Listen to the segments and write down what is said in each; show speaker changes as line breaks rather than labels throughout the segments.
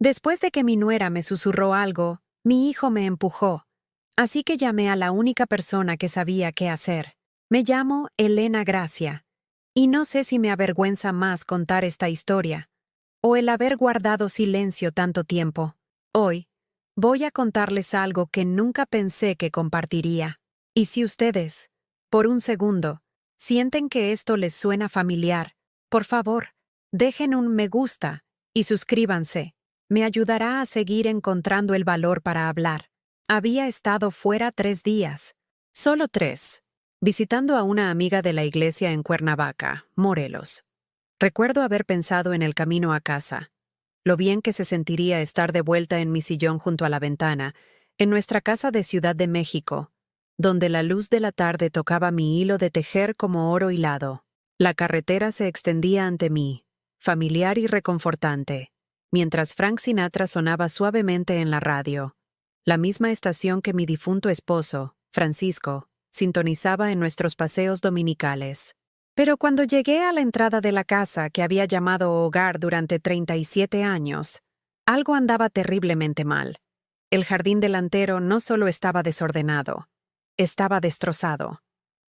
Después de que mi nuera me susurró algo, mi hijo me empujó. Así que llamé a la única persona que sabía qué hacer. Me llamo Elena Gracia. Y no sé si me avergüenza más contar esta historia, o el haber guardado silencio tanto tiempo. Hoy, voy a contarles algo que nunca pensé que compartiría. Y si ustedes, por un segundo, sienten que esto les suena familiar, por favor, dejen un me gusta y suscríbanse. Me ayudará a seguir encontrando el valor para hablar. Había estado fuera 3 días. Solo 3. Visitando a una amiga de la iglesia en Cuernavaca, Morelos. Recuerdo haber pensado en el camino a casa, lo bien que se sentiría estar de vuelta en mi sillón junto a la ventana, en nuestra casa de Ciudad de México, donde la luz de la tarde tocaba mi hilo de tejer como oro hilado. La carretera se extendía ante mí, familiar y reconfortante, mientras Frank Sinatra sonaba suavemente en la radio, la misma estación que mi difunto esposo, Francisco, sintonizaba en nuestros paseos dominicales. Pero cuando llegué a la entrada de la casa que había llamado hogar durante 37 años, algo andaba terriblemente mal. El jardín delantero no solo estaba desordenado, estaba destrozado.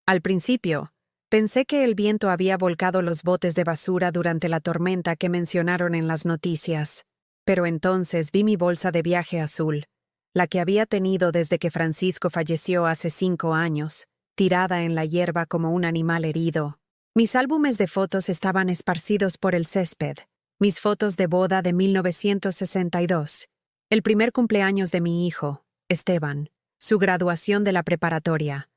Al principio, pensé que el viento había volcado los botes de basura durante la tormenta que mencionaron en las noticias. Pero entonces vi mi bolsa de viaje azul, la que había tenido desde que Francisco falleció hace 5 años, tirada en la hierba como un animal herido. Mis álbumes de fotos estaban esparcidos por el césped, mis fotos de boda de 1962, el primer cumpleaños de mi hijo, Esteban, su graduación de la preparatoria,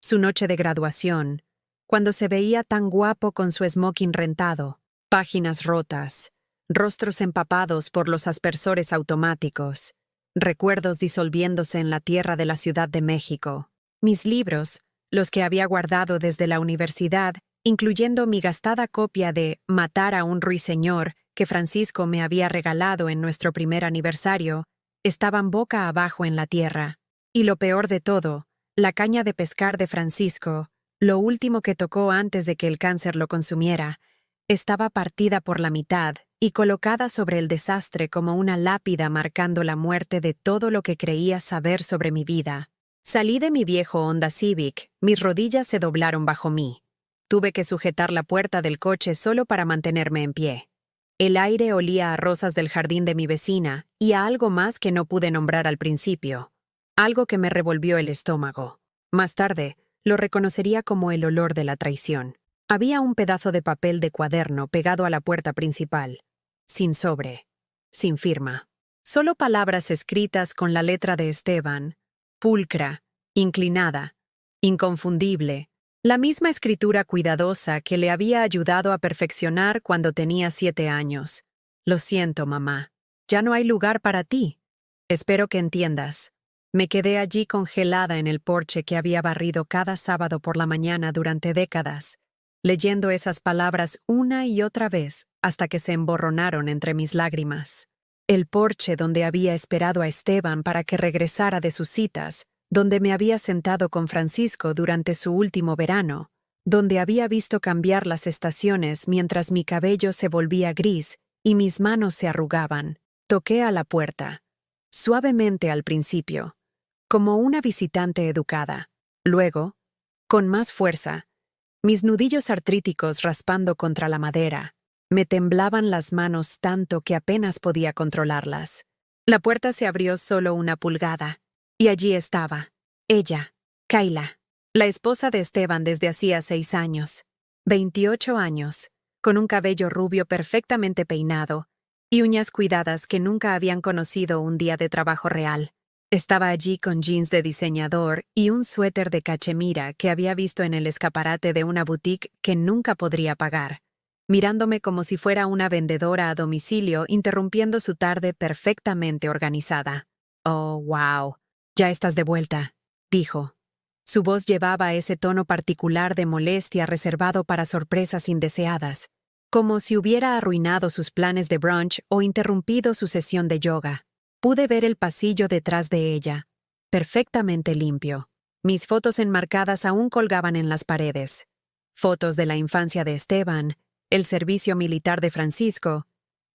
su noche de graduación, cuando se veía tan guapo con su smoking rentado, páginas rotas, rostros empapados por los aspersores automáticos, recuerdos disolviéndose en la tierra de la Ciudad de México. Mis libros, los que había guardado desde la universidad, incluyendo mi gastada copia de Matar a un ruiseñor que Francisco me había regalado en nuestro primer aniversario, estaban boca abajo en la tierra. Y lo peor de todo, la caña de pescar de Francisco, lo último que tocó antes de que el cáncer lo consumiera, estaba partida por la mitad y colocada sobre el desastre como una lápida marcando la muerte de todo lo que creía saber sobre mi vida. Salí de mi viejo Honda Civic, mis rodillas se doblaron bajo mí. Tuve que sujetar la puerta del coche solo para mantenerme en pie. El aire olía a rosas del jardín de mi vecina y a algo más que no pude nombrar al principio. Algo que me revolvió el estómago. Más tarde, lo reconocería como el olor de la traición. Había un pedazo de papel de cuaderno pegado a la puerta principal. Sin sobre. Sin firma. Solo palabras escritas con la letra de Esteban. Pulcra. Inclinada. Inconfundible. La misma escritura cuidadosa que le había ayudado a perfeccionar cuando tenía 7 años. Lo siento, mamá. Ya no hay lugar para ti. Espero que entiendas. Me quedé allí congelada en el porche que había barrido cada sábado por la mañana durante décadas, leyendo esas palabras una y otra vez hasta que se emborronaron entre mis lágrimas. El porche donde había esperado a Esteban para que regresara de sus citas, donde me había sentado con Francisco durante su último verano, donde había visto cambiar las estaciones mientras mi cabello se volvía gris y mis manos se arrugaban. Toqué a la puerta, suavemente al principio, como una visitante educada. Luego, con más fuerza, mis nudillos artríticos raspando contra la madera. Me temblaban las manos tanto que apenas podía controlarlas. La puerta se abrió solo 1 pulgada. Y allí estaba, ella, Kayla, la esposa de Esteban desde hacía 6 años, 28 años, con un cabello rubio perfectamente peinado y uñas cuidadas que nunca habían conocido un día de trabajo real. Estaba allí con jeans de diseñador y un suéter de cachemira que había visto en el escaparate de una boutique que nunca podría pagar, mirándome como si fuera una vendedora a domicilio interrumpiendo su tarde perfectamente organizada. Oh, wow. «Ya estás de vuelta», dijo. Su voz llevaba ese tono particular de molestia reservado para sorpresas indeseadas, como si hubiera arruinado sus planes de brunch o interrumpido su sesión de yoga. Pude ver el pasillo detrás de ella, perfectamente limpio. Mis fotos enmarcadas aún colgaban en las paredes. Fotos de la infancia de Esteban, el servicio militar de Francisco,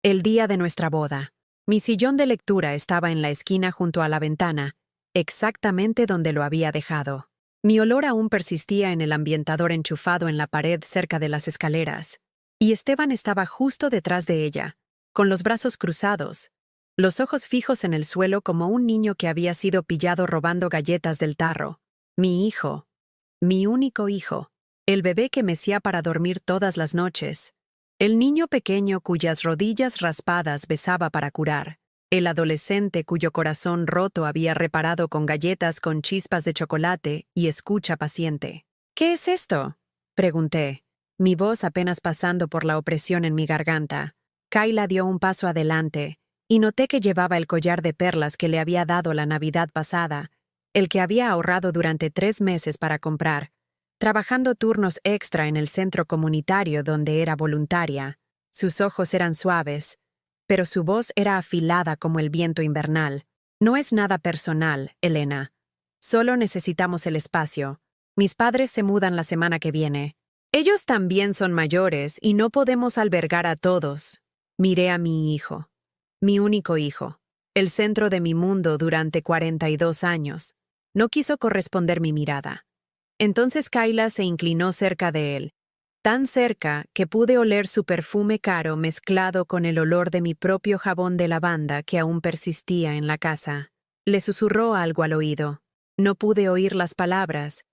el día de nuestra boda. Mi sillón de lectura estaba en la esquina junto a la ventana, exactamente donde lo había dejado. Mi olor aún persistía en el ambientador enchufado en la pared cerca de las escaleras, y Esteban estaba justo detrás de ella, con los brazos cruzados, los ojos fijos en el suelo como un niño que había sido pillado robando galletas del tarro. Mi hijo, mi único hijo, el bebé que mecía para dormir todas las noches, el niño pequeño cuyas rodillas raspadas besaba para curar, el adolescente cuyo corazón roto había reparado con galletas con chispas de chocolate y escucha paciente. ¿Qué es esto?, pregunté, mi voz apenas pasando por la opresión en mi garganta. Kayla dio un paso adelante, y noté que llevaba el collar de perlas que le había dado la Navidad pasada, el que había ahorrado durante 3 meses para comprar, trabajando turnos extra en el centro comunitario donde era voluntaria. Sus ojos eran suaves, pero su voz era afilada como el viento invernal. No es nada personal, Elena. Solo necesitamos el espacio. Mis padres se mudan la semana que viene. Ellos también son mayores y no podemos albergar a todos. Miré a mi hijo, mi único hijo, el centro de mi mundo durante 42 años. No quiso corresponder mi mirada. Entonces Kayla se inclinó cerca de él, tan cerca que pude oler su perfume caro mezclado con el olor de mi propio jabón de lavanda que aún persistía en la casa. Le susurró algo al oído. No pude oír las palabras,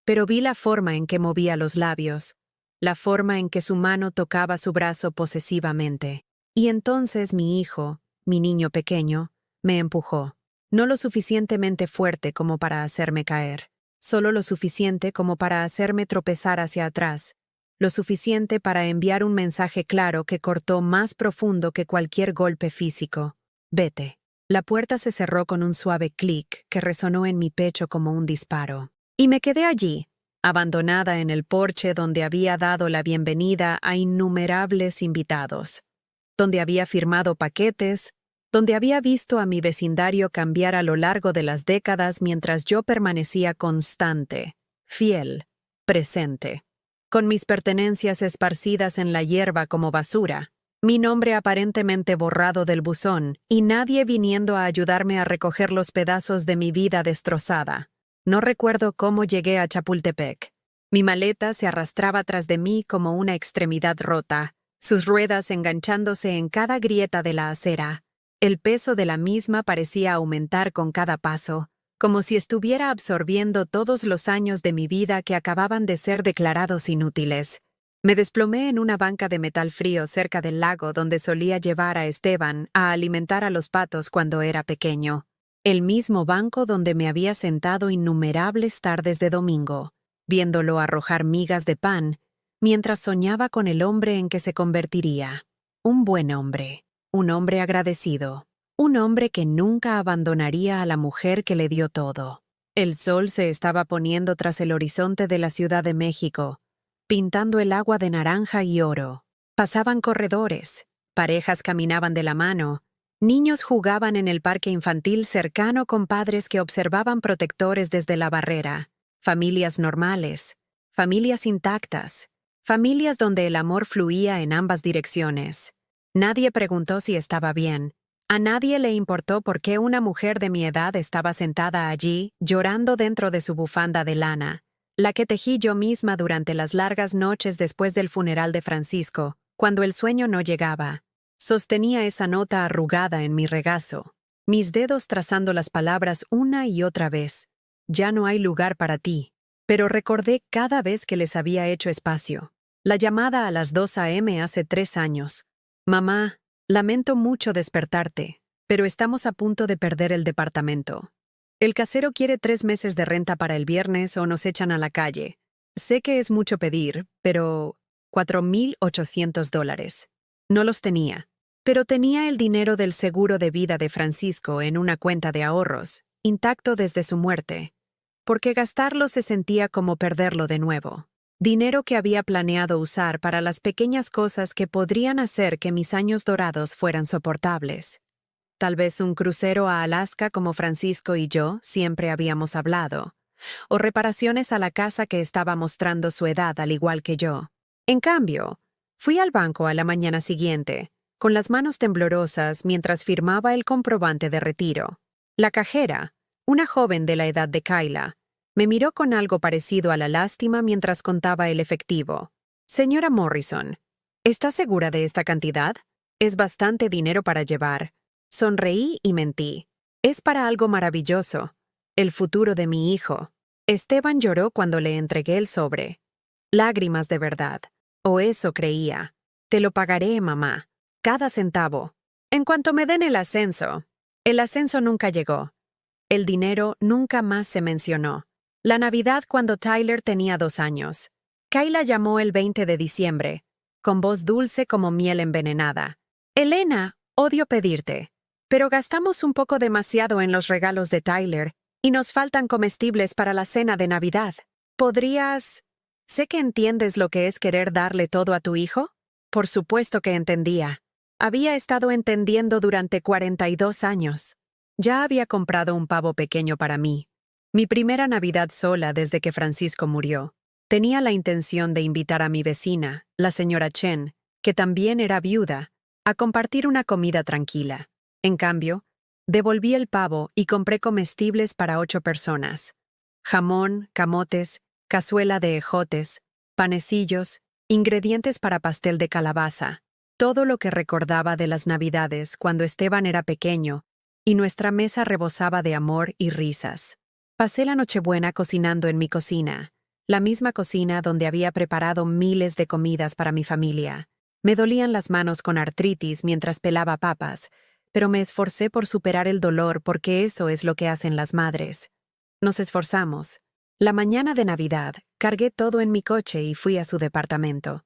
pero vi la forma en que movía los labios, la forma en que su mano tocaba su brazo posesivamente. Y entonces mi hijo, mi niño pequeño, me empujó. No lo suficientemente fuerte como para hacerme caer, solo lo suficiente como para hacerme tropezar hacia atrás, lo suficiente para enviar un mensaje claro que cortó más profundo que cualquier golpe físico. Vete. La puerta se cerró con un suave clic que resonó en mi pecho como un disparo. Y me quedé allí, abandonada en el porche donde había dado la bienvenida a innumerables invitados, donde había firmado paquetes, donde había visto a mi vecindario cambiar a lo largo de las décadas mientras yo permanecía constante, fiel, presente, con mis pertenencias esparcidas en la hierba como basura, mi nombre aparentemente borrado del buzón y nadie viniendo a ayudarme a recoger los pedazos de mi vida destrozada. No recuerdo cómo llegué a Chapultepec. Mi maleta se arrastraba tras de mí como una extremidad rota, sus ruedas enganchándose en cada grieta de la acera. El peso de la misma parecía aumentar con cada paso, como si estuviera absorbiendo todos los años de mi vida que acababan de ser declarados inútiles. Me desplomé en una banca de metal frío cerca del lago donde solía llevar a Esteban a alimentar a los patos cuando era pequeño. El mismo banco donde me había sentado innumerables tardes de domingo, viéndolo arrojar migas de pan, mientras soñaba con el hombre en que se convertiría. Un buen hombre. Un hombre agradecido, un hombre que nunca abandonaría a la mujer que le dio todo. El sol se estaba poniendo tras el horizonte de la Ciudad de México, pintando el agua de naranja y oro. Pasaban corredores, parejas caminaban de la mano, niños jugaban en el parque infantil cercano con padres que observaban protectores desde la barrera, familias normales, familias intactas, familias donde el amor fluía en ambas direcciones. Nadie preguntó si estaba bien. A nadie le importó por qué una mujer de mi edad estaba sentada allí, llorando dentro de su bufanda de lana, la que tejí yo misma durante las largas noches después del funeral de Francisco, cuando el sueño no llegaba. Sostenía esa nota arrugada en mi regazo, mis dedos trazando las palabras una y otra vez. Ya no hay lugar para ti. Pero recordé cada vez que les había hecho espacio. La llamada a las 2 a.m. hace 3 años. Mamá, lamento mucho despertarte, pero estamos a punto de perder el departamento. El casero quiere 3 meses de renta para el viernes o nos echan a la calle. Sé que es mucho pedir, pero $4,800. No los tenía, pero tenía el dinero del seguro de vida de Francisco en una cuenta de ahorros, intacto desde su muerte, porque gastarlo se sentía como perderlo de nuevo. Dinero que había planeado usar para las pequeñas cosas que podrían hacer que mis años dorados fueran soportables. Tal vez un crucero a Alaska como Francisco y yo siempre habíamos hablado, o reparaciones a la casa que estaba mostrando su edad al igual que yo. En cambio, fui al banco a la mañana siguiente, con las manos temblorosas mientras firmaba el comprobante de retiro. La cajera, una joven de la edad de Kayla, me miró con algo parecido a la lástima mientras contaba el efectivo. Señora Morrison, ¿está segura de esta cantidad? Es bastante dinero para llevar. Sonreí y mentí. Es para algo maravilloso. El futuro de mi hijo. Esteban lloró cuando le entregué el sobre. Lágrimas de verdad. O eso creía. Te lo pagaré, mamá. Cada centavo. En cuanto me den el ascenso. El ascenso nunca llegó. El dinero nunca más se mencionó. La Navidad cuando Tyler tenía 2 años. Kayla llamó el 20 de diciembre, con voz dulce como miel envenenada. Elena, odio pedirte, pero gastamos un poco demasiado en los regalos de Tyler y nos faltan comestibles para la cena de Navidad. ¿Podrías...? Sé que entiendes lo que es querer darle todo a tu hijo. Por supuesto que entendía. Había estado entendiendo durante 42 años. Ya había comprado un pavo pequeño para mí. Mi primera Navidad sola desde que Francisco murió. Tenía la intención de invitar a mi vecina, la señora Chen, que también era viuda, a compartir una comida tranquila. En cambio, devolví el pavo y compré comestibles para 8 personas. Jamón, camotes, cazuela de ejotes, panecillos, ingredientes para pastel de calabaza, todo lo que recordaba de las Navidades cuando Esteban era pequeño y nuestra mesa rebosaba de amor y risas. Pasé la Nochebuena cocinando en mi cocina, la misma cocina donde había preparado miles de comidas para mi familia. Me dolían las manos con artritis mientras pelaba papas, pero me esforcé por superar el dolor porque eso es lo que hacen las madres. Nos esforzamos. La mañana de Navidad, cargué todo en mi coche y fui a su departamento.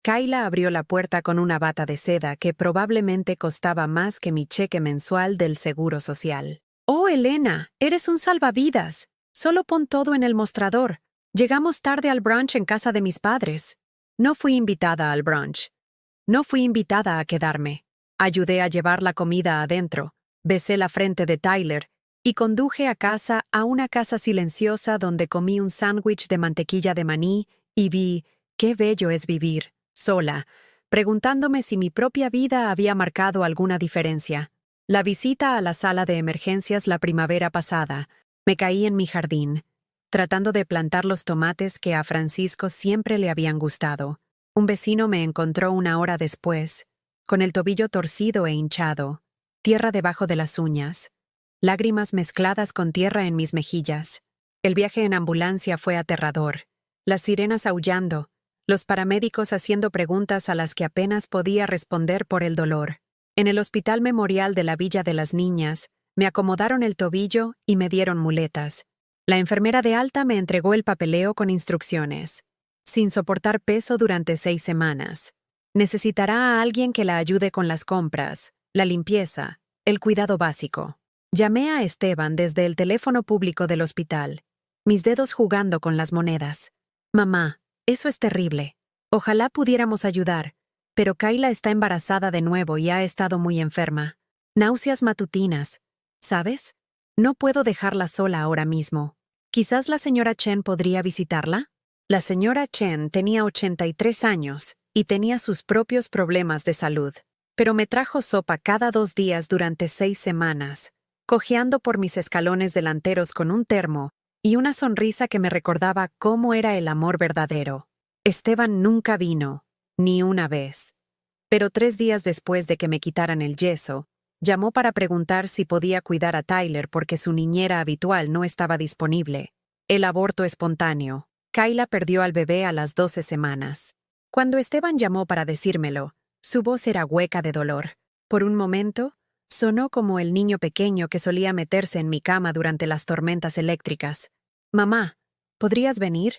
Kayla abrió la puerta con una bata de seda que probablemente costaba más que mi cheque mensual del Seguro Social. «Oh, Elena, eres un salvavidas. Solo pon todo en el mostrador. Llegamos tarde al brunch en casa de mis padres». No fui invitada al brunch. No fui invitada a quedarme. Ayudé a llevar la comida adentro, besé la frente de Tyler y conduje a casa a una casa silenciosa donde comí un sándwich de mantequilla de maní y vi qué bello es vivir, sola, preguntándome si mi propia vida había marcado alguna diferencia. La visita a la sala de emergencias la primavera pasada, me caí en mi jardín, tratando de plantar los tomates que a Francisco siempre le habían gustado. Un vecino me encontró una hora después, con el tobillo torcido e hinchado, tierra debajo de las uñas, lágrimas mezcladas con tierra en mis mejillas. El viaje en ambulancia fue aterrador, las sirenas aullando, los paramédicos haciendo preguntas a las que apenas podía responder por el dolor. En el Hospital Memorial de la Villa de las Niñas, me acomodaron el tobillo y me dieron muletas. La enfermera de alta me entregó el papeleo con instrucciones. Sin soportar peso durante 6 semanas. Necesitará a alguien que la ayude con las compras, la limpieza, el cuidado básico. Llamé a Esteban desde el teléfono público del hospital, mis dedos jugando con las monedas. «Mamá, eso es terrible. Ojalá pudiéramos ayudar, pero Kayla está embarazada de nuevo y ha estado muy enferma. Náuseas matutinas. ¿Sabes? No puedo dejarla sola ahora mismo. ¿Quizás la señora Chen podría visitarla?» La señora Chen tenía 83 años y tenía sus propios problemas de salud, pero me trajo sopa cada 2 días durante 6 semanas, cojeando por mis escalones delanteros con un termo y una sonrisa que me recordaba cómo era el amor verdadero. Esteban nunca vino, ni una vez. Pero 3 días después de que me quitaran el yeso, llamó para preguntar si podía cuidar a Tyler porque su niñera habitual no estaba disponible. El aborto espontáneo. Kayla perdió al bebé a las 12 semanas. Cuando Esteban llamó para decírmelo, su voz era hueca de dolor. Por un momento, sonó como el niño pequeño que solía meterse en mi cama durante las tormentas eléctricas. «Mamá, ¿podrías venir?»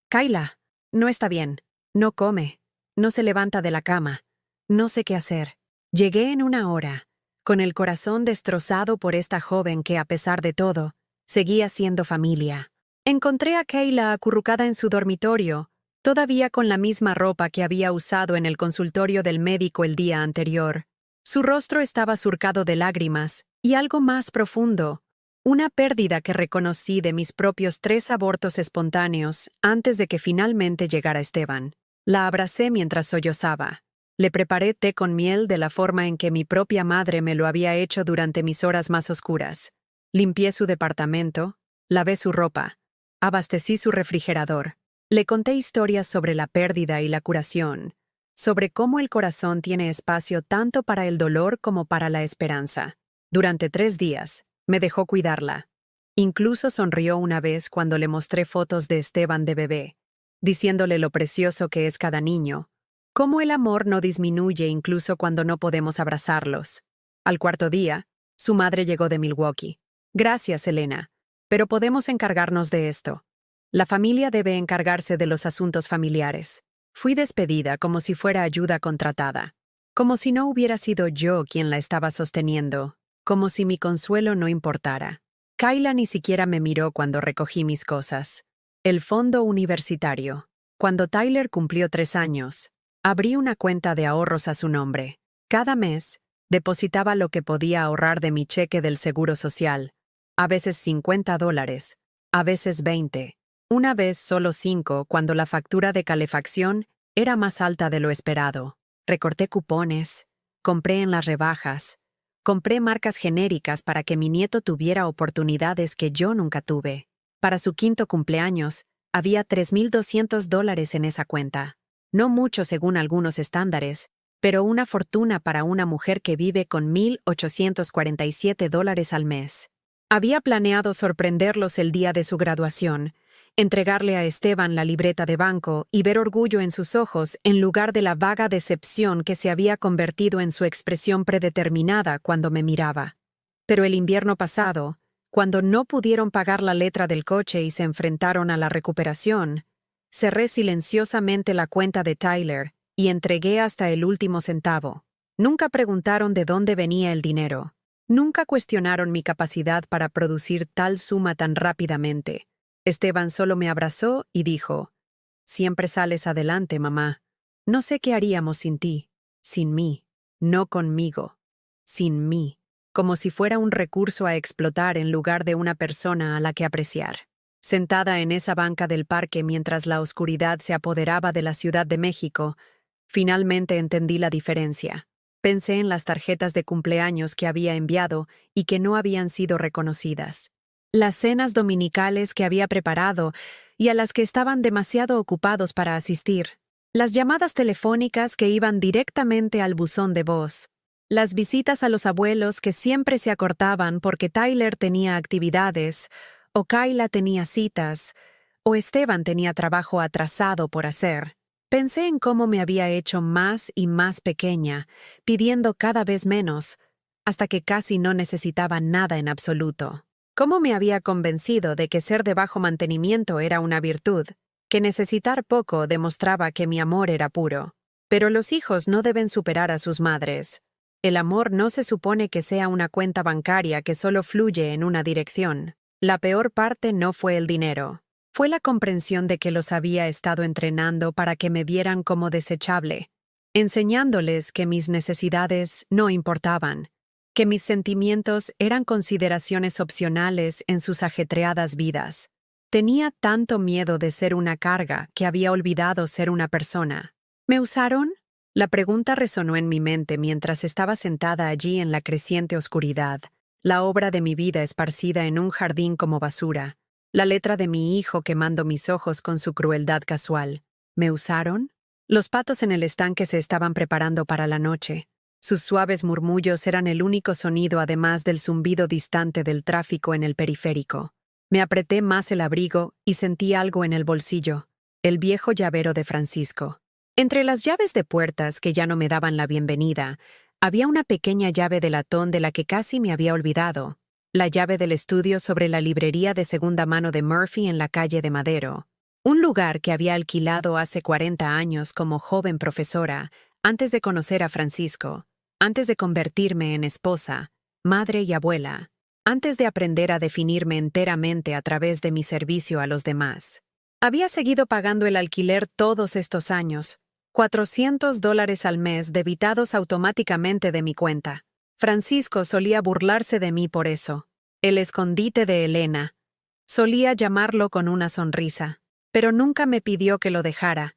«Kayla, no está bien. No come. No se levanta de la cama. No sé qué hacer». Llegué en 1 hora, con el corazón destrozado por esta joven que, a pesar de todo, seguía siendo familia. Encontré a Kayla acurrucada en su dormitorio, todavía con la misma ropa que había usado en el consultorio del médico el día anterior. Su rostro estaba surcado de lágrimas, y algo más profundo, una pérdida que reconocí de mis propios 3 abortos espontáneos antes de que finalmente llegara Esteban. La abracé mientras sollozaba. Le preparé té con miel de la forma en que mi propia madre me lo había hecho durante mis horas más oscuras. Limpié su departamento, lavé su ropa, abastecí su refrigerador. Le conté historias sobre la pérdida y la curación, sobre cómo el corazón tiene espacio tanto para el dolor como para la esperanza. Durante 3 días, me dejó cuidarla. Incluso sonrió una vez cuando le mostré fotos de Esteban de bebé, diciéndole lo precioso que es cada niño, cómo el amor no disminuye incluso cuando no podemos abrazarlos. Al 4.º día, su madre llegó de Milwaukee. Gracias, Elena, pero podemos encargarnos de esto. La familia debe encargarse de los asuntos familiares. Fui despedida como si fuera ayuda contratada, como si no hubiera sido yo quien la estaba sosteniendo, como si mi consuelo no importara. Kayla ni siquiera me miró cuando recogí mis cosas. El fondo universitario. Cuando Tyler cumplió 3 años, abrí una cuenta de ahorros a su nombre. Cada mes, depositaba lo que podía ahorrar de mi cheque del Seguro Social, a veces $50, a veces 20. Una vez solo 5 cuando la factura de calefacción era más alta de lo esperado. Recorté cupones, compré en las rebajas, compré marcas genéricas para que mi nieto tuviera oportunidades que yo nunca tuve. Para su 5º cumpleaños, había $3,200 en esa cuenta. No mucho según algunos estándares, pero una fortuna para una mujer que vive con $1,847 al mes. Había planeado sorprenderlos el día de su graduación, entregarle a Esteban la libreta de banco y ver orgullo en sus ojos en lugar de la vaga decepción que se había convertido en su expresión predeterminada cuando me miraba. Pero el invierno pasado, cuando no pudieron pagar la letra del coche y se enfrentaron a la recuperación, cerré silenciosamente la cuenta de Tyler y entregué hasta el último centavo. Nunca preguntaron de dónde venía el dinero. Nunca cuestionaron mi capacidad para producir tal suma tan rápidamente. Esteban solo me abrazó y dijo, «Siempre sales adelante, mamá. No sé qué haríamos sin ti, sin mí, no conmigo, sin mí», como si fuera un recurso a explotar en lugar de una persona a la que apreciar. Sentada en esa banca del parque mientras la oscuridad se apoderaba de la Ciudad de México, finalmente entendí la diferencia. Pensé en las tarjetas de cumpleaños que había enviado y que no habían sido reconocidas. Las cenas dominicales que había preparado y a las que estaban demasiado ocupados para asistir. Las llamadas telefónicas que iban directamente al buzón de voz. Las visitas a los abuelos que siempre se acortaban porque Tyler tenía actividades, o Kayla tenía citas, o Esteban tenía trabajo atrasado por hacer. Pensé en cómo me había hecho más y más pequeña, pidiendo cada vez menos, hasta que casi no necesitaba nada en absoluto. Cómo me había convencido de que ser de bajo mantenimiento era una virtud, que necesitar poco demostraba que mi amor era puro. Pero los hijos no deben superar a sus madres. El amor no se supone que sea una cuenta bancaria que solo fluye en una dirección. La peor parte no fue el dinero. Fue la comprensión de que los había estado entrenando para que me vieran como desechable, enseñándoles que mis necesidades no importaban, que mis sentimientos eran consideraciones opcionales en sus ajetreadas vidas. Tenía tanto miedo de ser una carga que había olvidado ser una persona. ¿Me usaron? La pregunta resonó en mi mente mientras estaba sentada allí en la creciente oscuridad, la obra de mi vida esparcida en un jardín como basura, la letra de mi hijo quemando mis ojos con su crueldad casual. ¿Me usaron? Los patos en el estanque se estaban preparando para la noche. Sus suaves murmullos eran el único sonido además del zumbido distante del tráfico en el periférico. Me apreté más el abrigo y sentí algo en el bolsillo, el viejo llavero de Francisco. Entre las llaves de puertas que ya no me daban la bienvenida, había una pequeña llave de latón de la que casi me había olvidado, la llave del estudio sobre la librería de segunda mano de Murphy en la calle de Madero, un lugar que había alquilado hace 40 años como joven profesora, antes de conocer a Francisco, antes de convertirme en esposa, madre y abuela, antes de aprender a definirme enteramente a través de mi servicio a los demás. Había seguido pagando el alquiler todos estos años, $400 al mes debitados automáticamente de mi cuenta. Francisco solía burlarse de mí por eso. El escondite de Elena. Solía llamarlo con una sonrisa, pero nunca me pidió que lo dejara,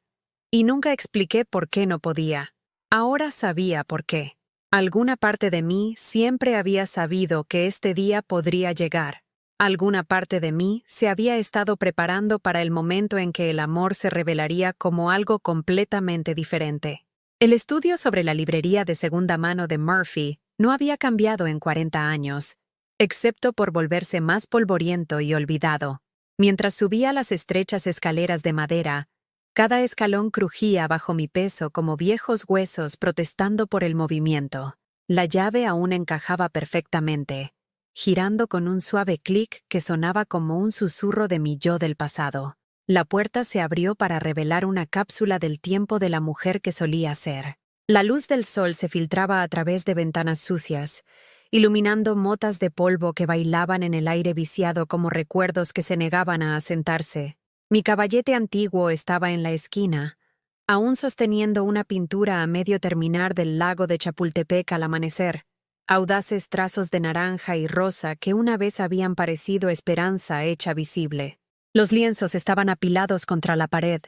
y nunca expliqué por qué no podía. Ahora sabía por qué. Alguna parte de mí siempre había sabido que este día podría llegar. Alguna parte de mí se había estado preparando para el momento en que el amor se revelaría como algo completamente diferente. El estudio sobre la librería de segunda mano de Murphy no había cambiado en 40 años, excepto por volverse más polvoriento y olvidado. Mientras subía las estrechas escaleras de madera, cada escalón crujía bajo mi peso como viejos huesos protestando por el movimiento. La llave aún encajaba perfectamente, girando con un suave clic que sonaba como un susurro de mi yo del pasado. La puerta se abrió para revelar una cápsula del tiempo de la mujer que solía ser. La luz del sol se filtraba a través de ventanas sucias, iluminando motas de polvo que bailaban en el aire viciado como recuerdos que se negaban a asentarse. Mi caballete antiguo estaba en la esquina, aún sosteniendo una pintura a medio terminar del lago de Chapultepec al amanecer, audaces trazos de naranja y rosa que una vez habían parecido esperanza hecha visible. Los lienzos estaban apilados contra la pared,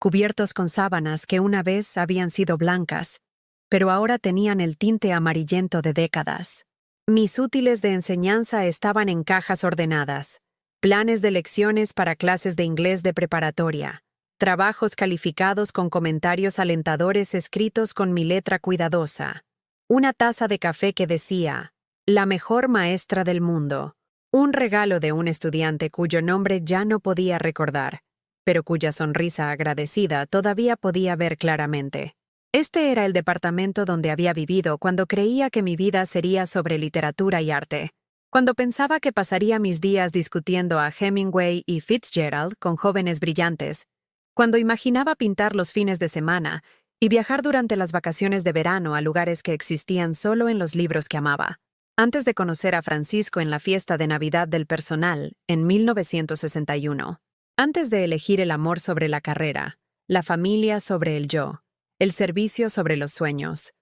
cubiertos con sábanas que una vez habían sido blancas, pero ahora tenían el tinte amarillento de décadas. Mis útiles de enseñanza estaban en cajas ordenadas. Planes de lecciones para clases de inglés de preparatoria, trabajos calificados con comentarios alentadores escritos con mi letra cuidadosa, una taza de café que decía, «La mejor maestra del mundo», un regalo de un estudiante cuyo nombre ya no podía recordar, pero cuya sonrisa agradecida todavía podía ver claramente. Este era el departamento donde había vivido cuando creía que mi vida sería sobre literatura y arte. Cuando pensaba que pasaría mis días discutiendo a Hemingway y Fitzgerald con jóvenes brillantes, cuando imaginaba pintar los fines de semana y viajar durante las vacaciones de verano a lugares que existían solo en los libros que amaba. Antes de conocer a Francisco en la fiesta de Navidad del personal, en 1961. Antes de elegir el amor sobre la carrera, la familia sobre el yo, el servicio sobre los sueños.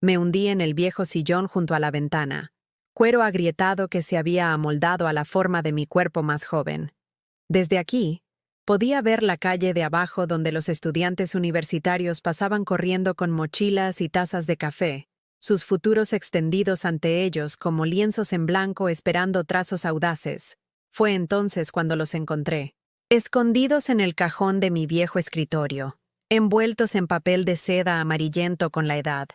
Me hundí en el viejo sillón junto a la ventana, cuero agrietado que se había amoldado a la forma de mi cuerpo más joven. Desde aquí, podía ver la calle de abajo donde los estudiantes universitarios pasaban corriendo con mochilas y tazas de café, sus futuros extendidos ante ellos como lienzos en blanco esperando trazos audaces. Fue entonces cuando los encontré, escondidos en el cajón de mi viejo escritorio, envueltos en papel de seda amarillento con la edad.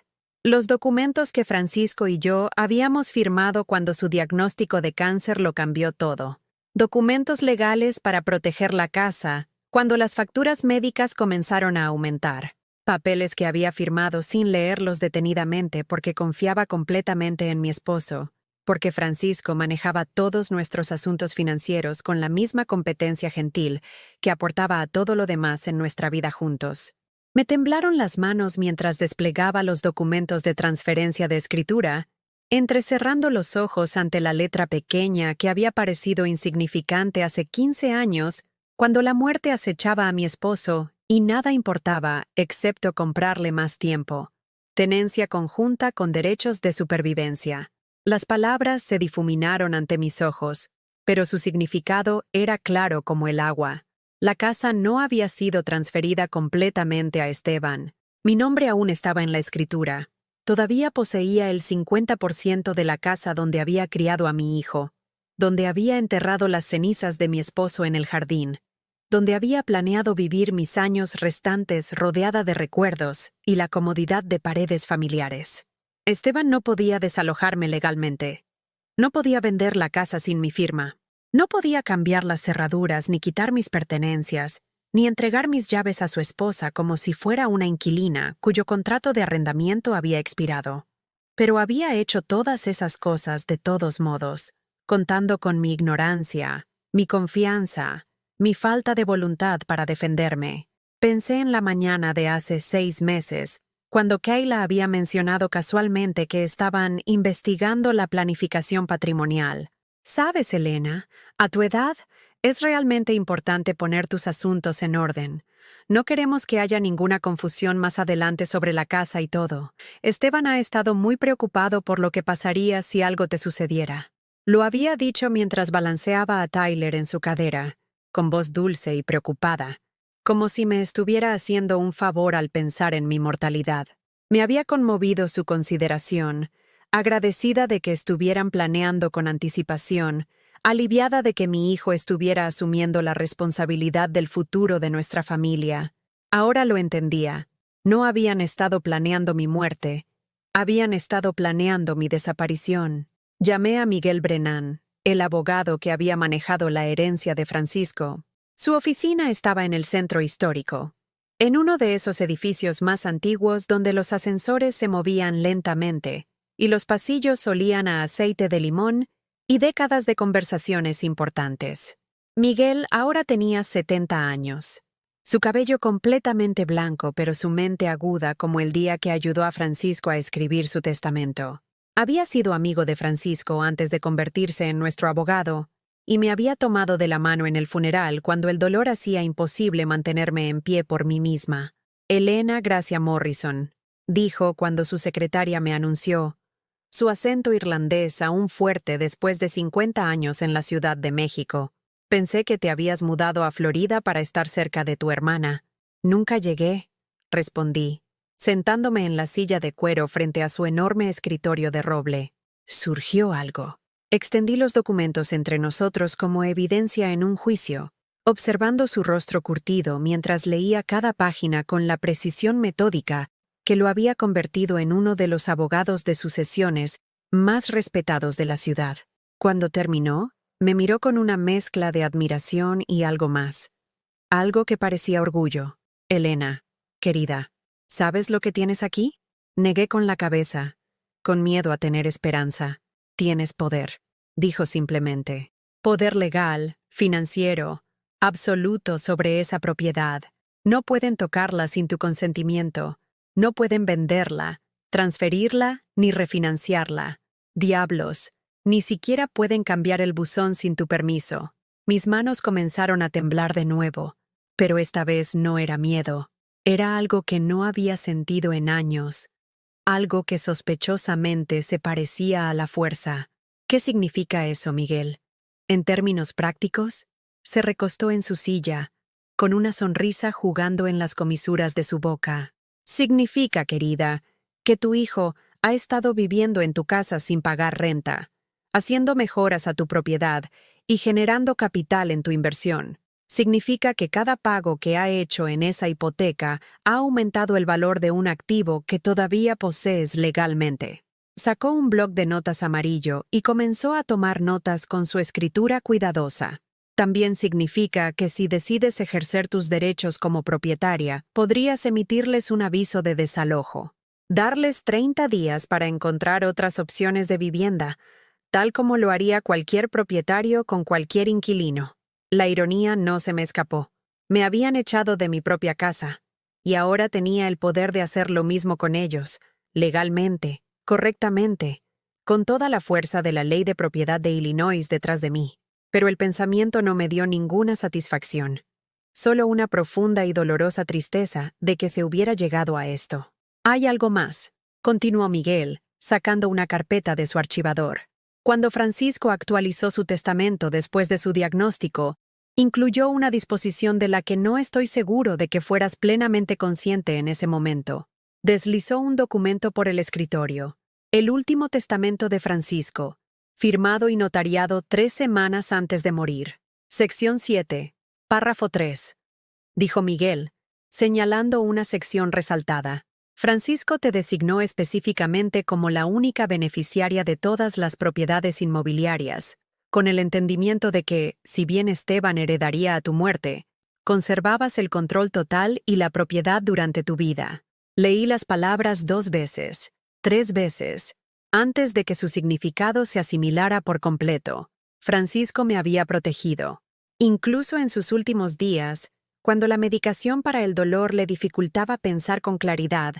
Los documentos que Francisco y yo habíamos firmado cuando su diagnóstico de cáncer lo cambió todo. Documentos legales para proteger la casa, cuando las facturas médicas comenzaron a aumentar. Papeles que había firmado sin leerlos detenidamente porque confiaba completamente en mi esposo, porque Francisco manejaba todos nuestros asuntos financieros con la misma competencia gentil que aportaba a todo lo demás en nuestra vida juntos. Me temblaron las manos mientras desplegaba los documentos de transferencia de escritura, entrecerrando los ojos ante la letra pequeña que había parecido insignificante hace 15 años, cuando la muerte acechaba a mi esposo y nada importaba excepto comprarle más tiempo. Tenencia conjunta con derechos de supervivencia. Las palabras se difuminaron ante mis ojos, pero su significado era claro como el agua. La casa no había sido transferida completamente a Esteban. Mi nombre aún estaba en la escritura. Todavía poseía el 50% de la casa donde había criado a mi hijo, donde había enterrado las cenizas de mi esposo en el jardín, donde había planeado vivir mis años restantes rodeada de recuerdos y la comodidad de paredes familiares. Esteban no podía desalojarme legalmente. No podía vender la casa sin mi firma. No podía cambiar las cerraduras ni quitar mis pertenencias, ni entregar mis llaves a su esposa como si fuera una inquilina cuyo contrato de arrendamiento había expirado. Pero había hecho todas esas cosas de todos modos, contando con mi ignorancia, mi confianza, mi falta de voluntad para defenderme. Pensé en la mañana de hace 6 meses, cuando Kayla había mencionado casualmente que estaban investigando la planificación patrimonial. Sabes, Elena, a tu edad es realmente importante poner tus asuntos en orden. No queremos que haya ninguna confusión más adelante sobre la casa y todo. Esteban ha estado muy preocupado por lo que pasaría si algo te sucediera. Lo había dicho mientras balanceaba a Tyler en su cadera, con voz dulce y preocupada, como si me estuviera haciendo un favor al pensar en mi mortalidad. Me había conmovido su consideración, agradecida de que estuvieran planeando con anticipación, aliviada de que mi hijo estuviera asumiendo la responsabilidad del futuro de nuestra familia. Ahora lo entendía. No habían estado planeando mi muerte, habían estado planeando mi desaparición. Llamé a Miguel Brennan, el abogado que había manejado la herencia de Francisco. Su oficina estaba en el centro histórico, en uno de esos edificios más antiguos donde los ascensores se movían lentamente y los pasillos olían a aceite de limón y décadas de conversaciones importantes. Miguel ahora tenía 70 años. Su cabello completamente blanco, pero su mente aguda como el día que ayudó a Francisco a escribir su testamento. Había sido amigo de Francisco antes de convertirse en nuestro abogado, y me había tomado de la mano en el funeral cuando el dolor hacía imposible mantenerme en pie por mí misma. Elena Gracia Morrison, dijo cuando su secretaria me anunció, su acento irlandés aún fuerte después de 50 años en la Ciudad de México. Pensé que te habías mudado a Florida para estar cerca de tu hermana. Nunca llegué, respondí, sentándome en la silla de cuero frente a su enorme escritorio de roble. Surgió algo. Extendí los documentos entre nosotros como evidencia en un juicio, observando su rostro curtido mientras leía cada página con la precisión metódica que lo había convertido en uno de los abogados de sucesiones más respetados de la ciudad. Cuando terminó, me miró con una mezcla de admiración y algo más. Algo que parecía orgullo. Elena, querida, ¿sabes lo que tienes aquí? Negué con la cabeza, con miedo a tener esperanza. Tienes poder, dijo simplemente. Poder legal, financiero, absoluto sobre esa propiedad. No pueden tocarla sin tu consentimiento. No pueden venderla, transferirla ni refinanciarla. Diablos, ni siquiera pueden cambiar el buzón sin tu permiso. Mis manos comenzaron a temblar de nuevo, pero esta vez no era miedo. Era algo que no había sentido en años, algo que sospechosamente se parecía a la fuerza. ¿Qué significa eso, Miguel? En términos prácticos, se recostó en su silla, con una sonrisa jugando en las comisuras de su boca. Significa, querida, que tu hijo ha estado viviendo en tu casa sin pagar renta, haciendo mejoras a tu propiedad y generando capital en tu inversión. Significa que cada pago que ha hecho en esa hipoteca ha aumentado el valor de un activo que todavía posees legalmente. Sacó un bloc de notas amarillo y comenzó a tomar notas con su escritura cuidadosa. También significa que si decides ejercer tus derechos como propietaria, podrías emitirles un aviso de desalojo. Darles 30 días para encontrar otras opciones de vivienda, tal como lo haría cualquier propietario con cualquier inquilino. La ironía no se me escapó. Me habían echado de mi propia casa, y ahora tenía el poder de hacer lo mismo con ellos, legalmente, correctamente, con toda la fuerza de la ley de propiedad de Illinois detrás de mí. Pero el pensamiento no me dio ninguna satisfacción, solo una profunda y dolorosa tristeza de que se hubiera llegado a esto. Hay algo más, continuó Miguel, sacando una carpeta de su archivador. Cuando Francisco actualizó su testamento después de su diagnóstico, incluyó una disposición de la que no estoy seguro de que fueras plenamente consciente en ese momento. Deslizó un documento por el escritorio, el último testamento de Francisco, firmado y notariado 3 semanas antes de morir. Sección 7, párrafo 3, dijo Miguel, señalando una sección resaltada. Francisco te designó específicamente como la única beneficiaria de todas las propiedades inmobiliarias, con el entendimiento de que, si bien Esteban heredaría a tu muerte, conservabas el control total y la propiedad durante tu vida. Leí las palabras 2 veces, 3 veces, antes de que su significado se asimilara por completo. Francisco me había protegido. Incluso en sus últimos días, cuando la medicación para el dolor le dificultaba pensar con claridad,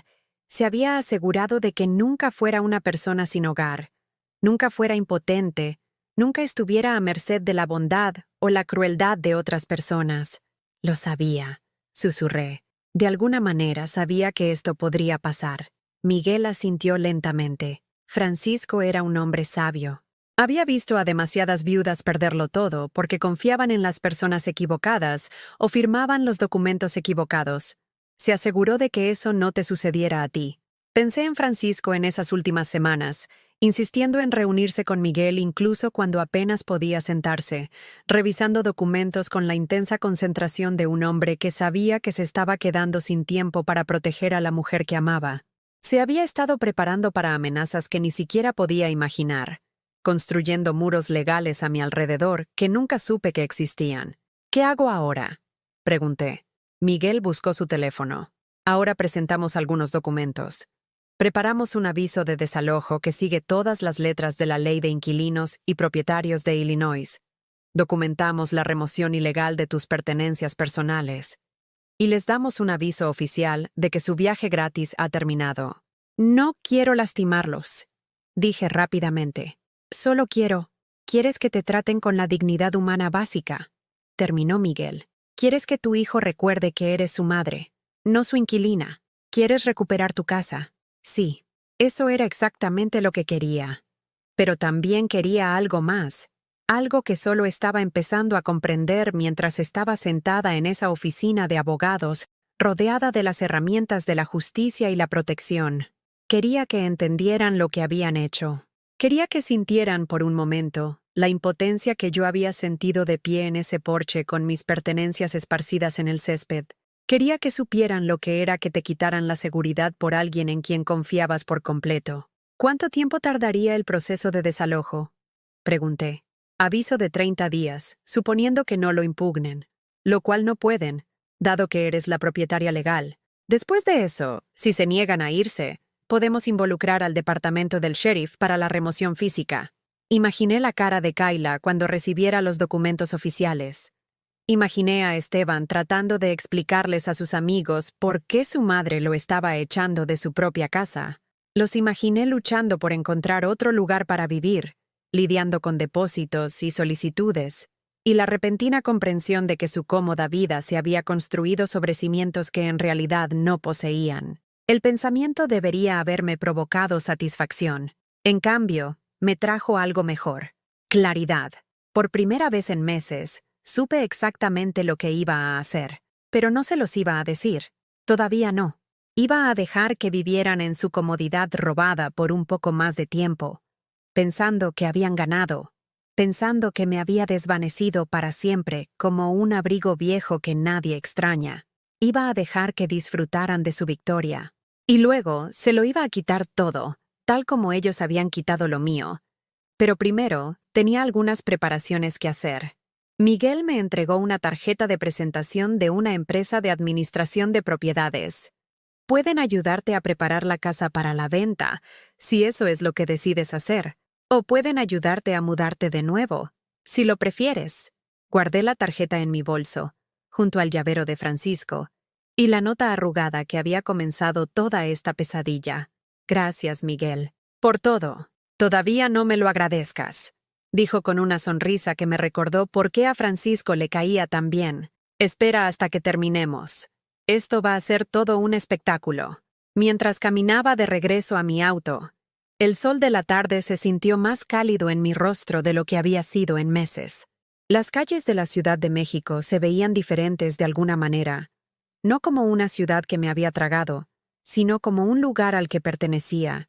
se había asegurado de que nunca fuera una persona sin hogar, nunca fuera impotente, nunca estuviera a merced de la bondad o la crueldad de otras personas. Lo sabía, susurré. De alguna manera sabía que esto podría pasar. Miguel asintió lentamente. Francisco era un hombre sabio. Había visto a demasiadas viudas perderlo todo porque confiaban en las personas equivocadas o firmaban los documentos equivocados. Se aseguró de que eso no te sucediera a ti. Pensé en Francisco en esas últimas semanas, insistiendo en reunirse con Miguel incluso cuando apenas podía sentarse, revisando documentos con la intensa concentración de un hombre que sabía que se estaba quedando sin tiempo para proteger a la mujer que amaba. Se había estado preparando para amenazas que ni siquiera podía imaginar, construyendo muros legales a mi alrededor que nunca supe que existían. ¿Qué hago ahora?, pregunté. Miguel buscó su teléfono. Ahora presentamos algunos documentos. Preparamos un aviso de desalojo que sigue todas las letras de la Ley de Inquilinos y Propietarios de Illinois. Documentamos la remoción ilegal de tus pertenencias personales. Y les damos un aviso oficial de que su viaje gratis ha terminado. No quiero lastimarlos, dije rápidamente. Solo ¿quieres que te traten con la dignidad humana básica? Terminó Miguel. ¿Quieres que tu hijo recuerde que eres su madre, no su inquilina? ¿Quieres recuperar tu casa? Sí, eso era exactamente lo que quería. Pero también quería algo más, algo que solo estaba empezando a comprender mientras estaba sentada en esa oficina de abogados, rodeada de las herramientas de la justicia y la protección. Quería que entendieran lo que habían hecho. Quería que sintieran por un momento la impotencia que yo había sentido de pie en ese porche con mis pertenencias esparcidas en el césped. Quería que supieran lo que era que te quitaran la seguridad por alguien en quien confiabas por completo. ¿Cuánto tiempo tardaría el proceso de desalojo?, pregunté. Aviso de 30 días, suponiendo que no lo impugnen, lo cual no pueden, dado que eres la propietaria legal. Después de eso, si se niegan a irse, podemos involucrar al departamento del sheriff para la remoción física. Imaginé la cara de Kayla cuando recibiera los documentos oficiales. Imaginé a Esteban tratando de explicarles a sus amigos por qué su madre lo estaba echando de su propia casa. Los imaginé luchando por encontrar otro lugar para vivir, lidiando con depósitos y solicitudes, y la repentina comprensión de que su cómoda vida se había construido sobre cimientos que en realidad no poseían. El pensamiento debería haberme provocado satisfacción. En cambio, me trajo algo mejor: claridad. Por primera vez en meses, supe exactamente lo que iba a hacer, pero no se los iba a decir. Todavía no. Iba a dejar que vivieran en su comodidad robada por un poco más de tiempo, pensando que habían ganado, pensando que me había desvanecido para siempre como un abrigo viejo que nadie extraña. Iba a dejar que disfrutaran de su victoria. Y luego se lo iba a quitar todo, tal como ellos habían quitado lo mío. Pero primero, tenía algunas preparaciones que hacer. Miguel me entregó una tarjeta de presentación de una empresa de administración de propiedades. Pueden ayudarte a preparar la casa para la venta, si eso es lo que decides hacer. O pueden ayudarte a mudarte de nuevo, si lo prefieres. Guardé la tarjeta en mi bolso, junto al llavero de Francisco, y la nota arrugada que había comenzado toda esta pesadilla. Gracias, Miguel, por todo. Todavía no me lo agradezcas, dijo con una sonrisa que me recordó por qué a Francisco le caía tan bien. Espera hasta que terminemos. Esto va a ser todo un espectáculo. Mientras caminaba de regreso a mi auto, el sol de la tarde se sintió más cálido en mi rostro de lo que había sido en meses. Las calles de la Ciudad de México se veían diferentes de alguna manera, no como una ciudad que me había tragado, sino como un lugar al que pertenecía,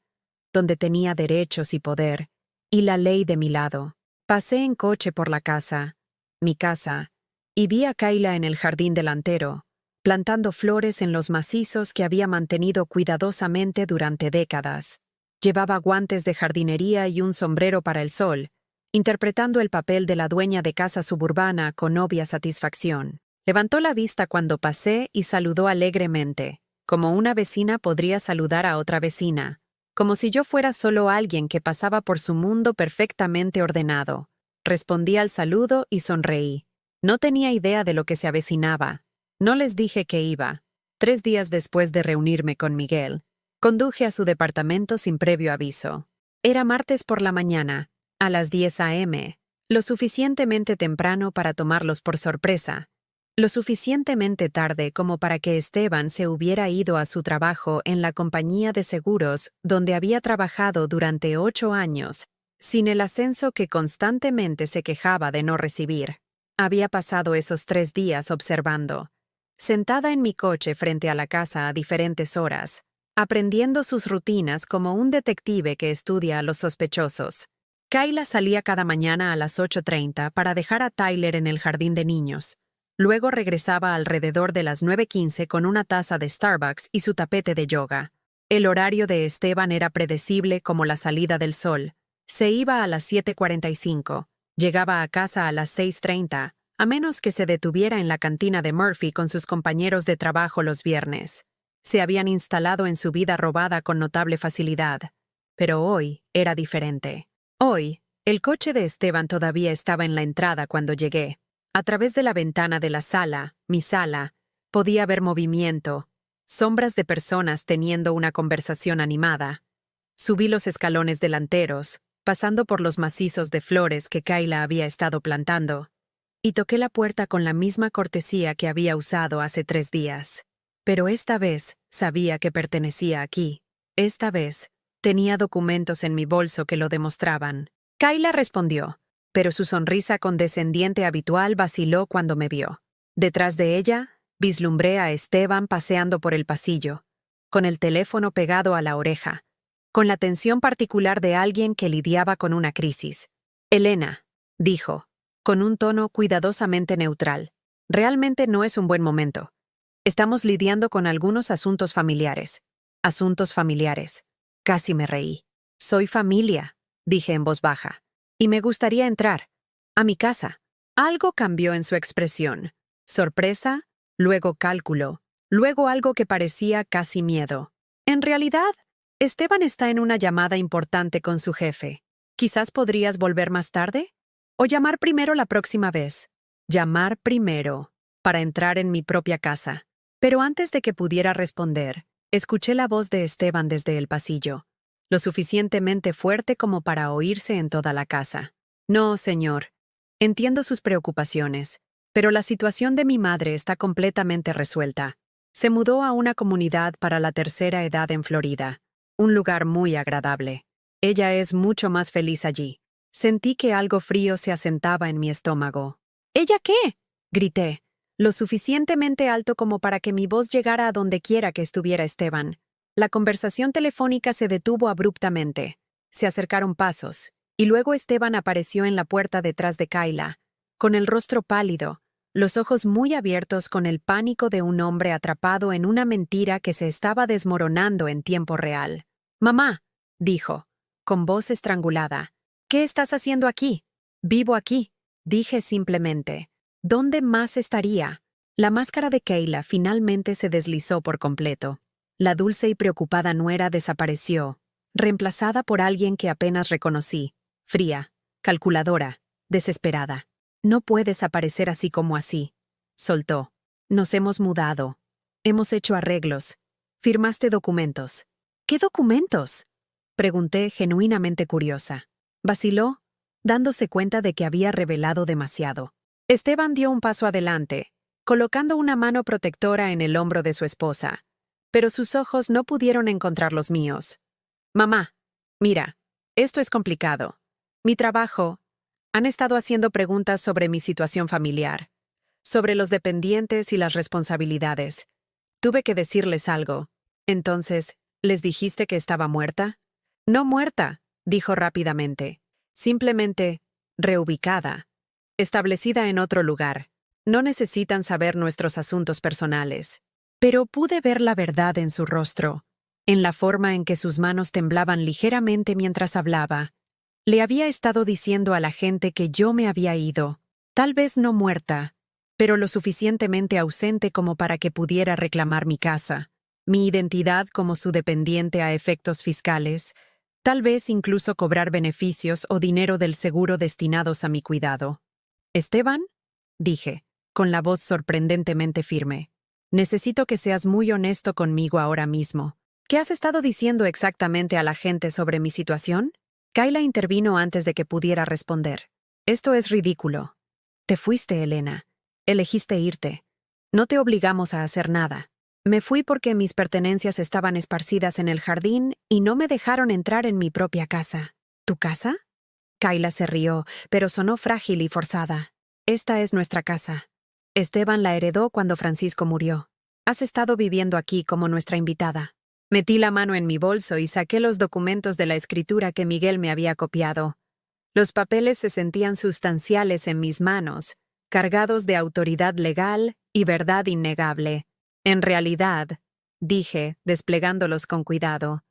donde tenía derechos y poder, y la ley de mi lado. Pasé en coche por la casa, mi casa, y vi a Kayla en el jardín delantero, plantando flores en los macizos que había mantenido cuidadosamente durante décadas. Llevaba guantes de jardinería y un sombrero para el sol, interpretando el papel de la dueña de casa suburbana con obvia satisfacción. Levantó la vista cuando pasé y saludó alegremente, como una vecina podría saludar a otra vecina, como si yo fuera solo alguien que pasaba por su mundo perfectamente ordenado. Respondí al saludo y sonreí. No tenía idea de lo que se avecinaba. No les dije que iba. 3 días después de reunirme con Miguel, conduje a su departamento sin previo aviso. Era martes por la mañana, a las 10 a.m., lo suficientemente temprano para tomarlos por sorpresa, lo suficientemente tarde como para que Esteban se hubiera ido a su trabajo en la compañía de seguros donde había trabajado durante 8 años, sin el ascenso que constantemente se quejaba de no recibir. Había pasado esos 3 días observando, sentada en mi coche frente a la casa a diferentes horas, aprendiendo sus rutinas como un detective que estudia a los sospechosos. Kayla salía cada mañana a las 8:30 para dejar a Tyler en el jardín de niños. Luego regresaba alrededor de las 9:15 con una taza de Starbucks y su tapete de yoga. El horario de Esteban era predecible como la salida del sol. Se iba a las 7:45, llegaba a casa a las 6:30, a menos que se detuviera en la cantina de Murphy con sus compañeros de trabajo los viernes. Se habían instalado en su vida robada con notable facilidad. Pero hoy era diferente. Hoy, el coche de Esteban todavía estaba en la entrada cuando llegué. A través de la ventana de la sala, mi sala, podía ver movimiento, sombras de personas teniendo una conversación animada. Subí los escalones delanteros, pasando por los macizos de flores que Kayla había estado plantando, y toqué la puerta con la misma cortesía que había usado hace 3 días. Pero esta vez sabía que pertenecía aquí. Esta vez tenía documentos en mi bolso que lo demostraban. Kayla respondió, pero su sonrisa condescendiente habitual vaciló cuando me vio. Detrás de ella, vislumbré a Esteban paseando por el pasillo, con el teléfono pegado a la oreja, con la atención particular de alguien que lidiaba con una crisis. «Elena», dijo, con un tono cuidadosamente neutral, «realmente no es un buen momento. Estamos lidiando con algunos asuntos familiares». «Asuntos familiares». Casi me reí. «Soy familia», dije en voz baja, «y me gustaría entrar. A mi casa». Algo cambió en su expresión. Sorpresa, luego cálculo, luego algo que parecía casi miedo. «En realidad, Esteban está en una llamada importante con su jefe. ¿Quizás podrías volver más tarde? ¿O llamar primero la próxima vez?» Llamar primero, para entrar en mi propia casa. Pero antes de que pudiera responder, escuché la voz de Esteban desde el pasillo, lo suficientemente fuerte como para oírse en toda la casa. «No, señor. Entiendo sus preocupaciones, pero la situación de mi madre está completamente resuelta. Se mudó a una comunidad para la tercera edad en Florida, un lugar muy agradable. Ella es mucho más feliz allí». Sentí que algo frío se asentaba en mi estómago. «¿Ella qué?», grité, lo suficientemente alto como para que mi voz llegara a donde quiera que estuviera Esteban. La conversación telefónica se detuvo abruptamente. Se acercaron pasos, y luego Esteban apareció en la puerta detrás de Kayla, con el rostro pálido, los ojos muy abiertos con el pánico de un hombre atrapado en una mentira que se estaba desmoronando en tiempo real. «Mamá», dijo, con voz estrangulada, «¿qué estás haciendo aquí?» «Vivo aquí», dije simplemente. ¿Dónde más estaría? La máscara de Kayla finalmente se deslizó por completo. La dulce y preocupada nuera desapareció, reemplazada por alguien que apenas reconocí, fría, calculadora, desesperada. «No puedes aparecer así como así», soltó. «Nos hemos mudado. Hemos hecho arreglos. Firmaste documentos». «¿Qué documentos?», pregunté genuinamente curiosa. Vaciló, dándose cuenta de que había revelado demasiado. Esteban dio un paso adelante, colocando una mano protectora en el hombro de su esposa, pero sus ojos no pudieron encontrar los míos. «Mamá, mira, esto es complicado. Mi trabajo, han estado haciendo preguntas sobre mi situación familiar, sobre los dependientes y las responsabilidades. Tuve que decirles algo. Entonces, ¿les dijiste que estaba muerta?» «No muerta», dijo rápidamente. «Simplemente reubicada. Establecida en otro lugar. No necesitan saber nuestros asuntos personales». Pero pude ver la verdad en su rostro, en la forma en que sus manos temblaban ligeramente mientras hablaba. Le había estado diciendo a la gente que yo me había ido, tal vez no muerta, pero lo suficientemente ausente como para que pudiera reclamar mi casa, mi identidad como su dependiente a efectos fiscales, tal vez incluso cobrar beneficios o dinero del seguro destinados a mi cuidado. «Esteban», dije, con la voz sorprendentemente firme, «necesito que seas muy honesto conmigo ahora mismo. ¿Qué has estado diciendo exactamente a la gente sobre mi situación?» Kayla intervino antes de que pudiera responder. «Esto es ridículo. Te fuiste, Elena. Elegiste irte. No te obligamos a hacer nada. Me fui porque mis pertenencias estaban esparcidas en el jardín y no me dejaron entrar en mi propia casa». «¿Tu casa?». Kayla se rió, pero sonó frágil y forzada. «Esta es nuestra casa. Esteban la heredó cuando Francisco murió. Has estado viviendo aquí como nuestra invitada». Metí la mano en mi bolso y saqué los documentos de la escritura que Miguel me había copiado. Los papeles se sentían sustanciales en mis manos, cargados de autoridad legal y verdad innegable. En realidad, dije, desplegándolos con cuidado,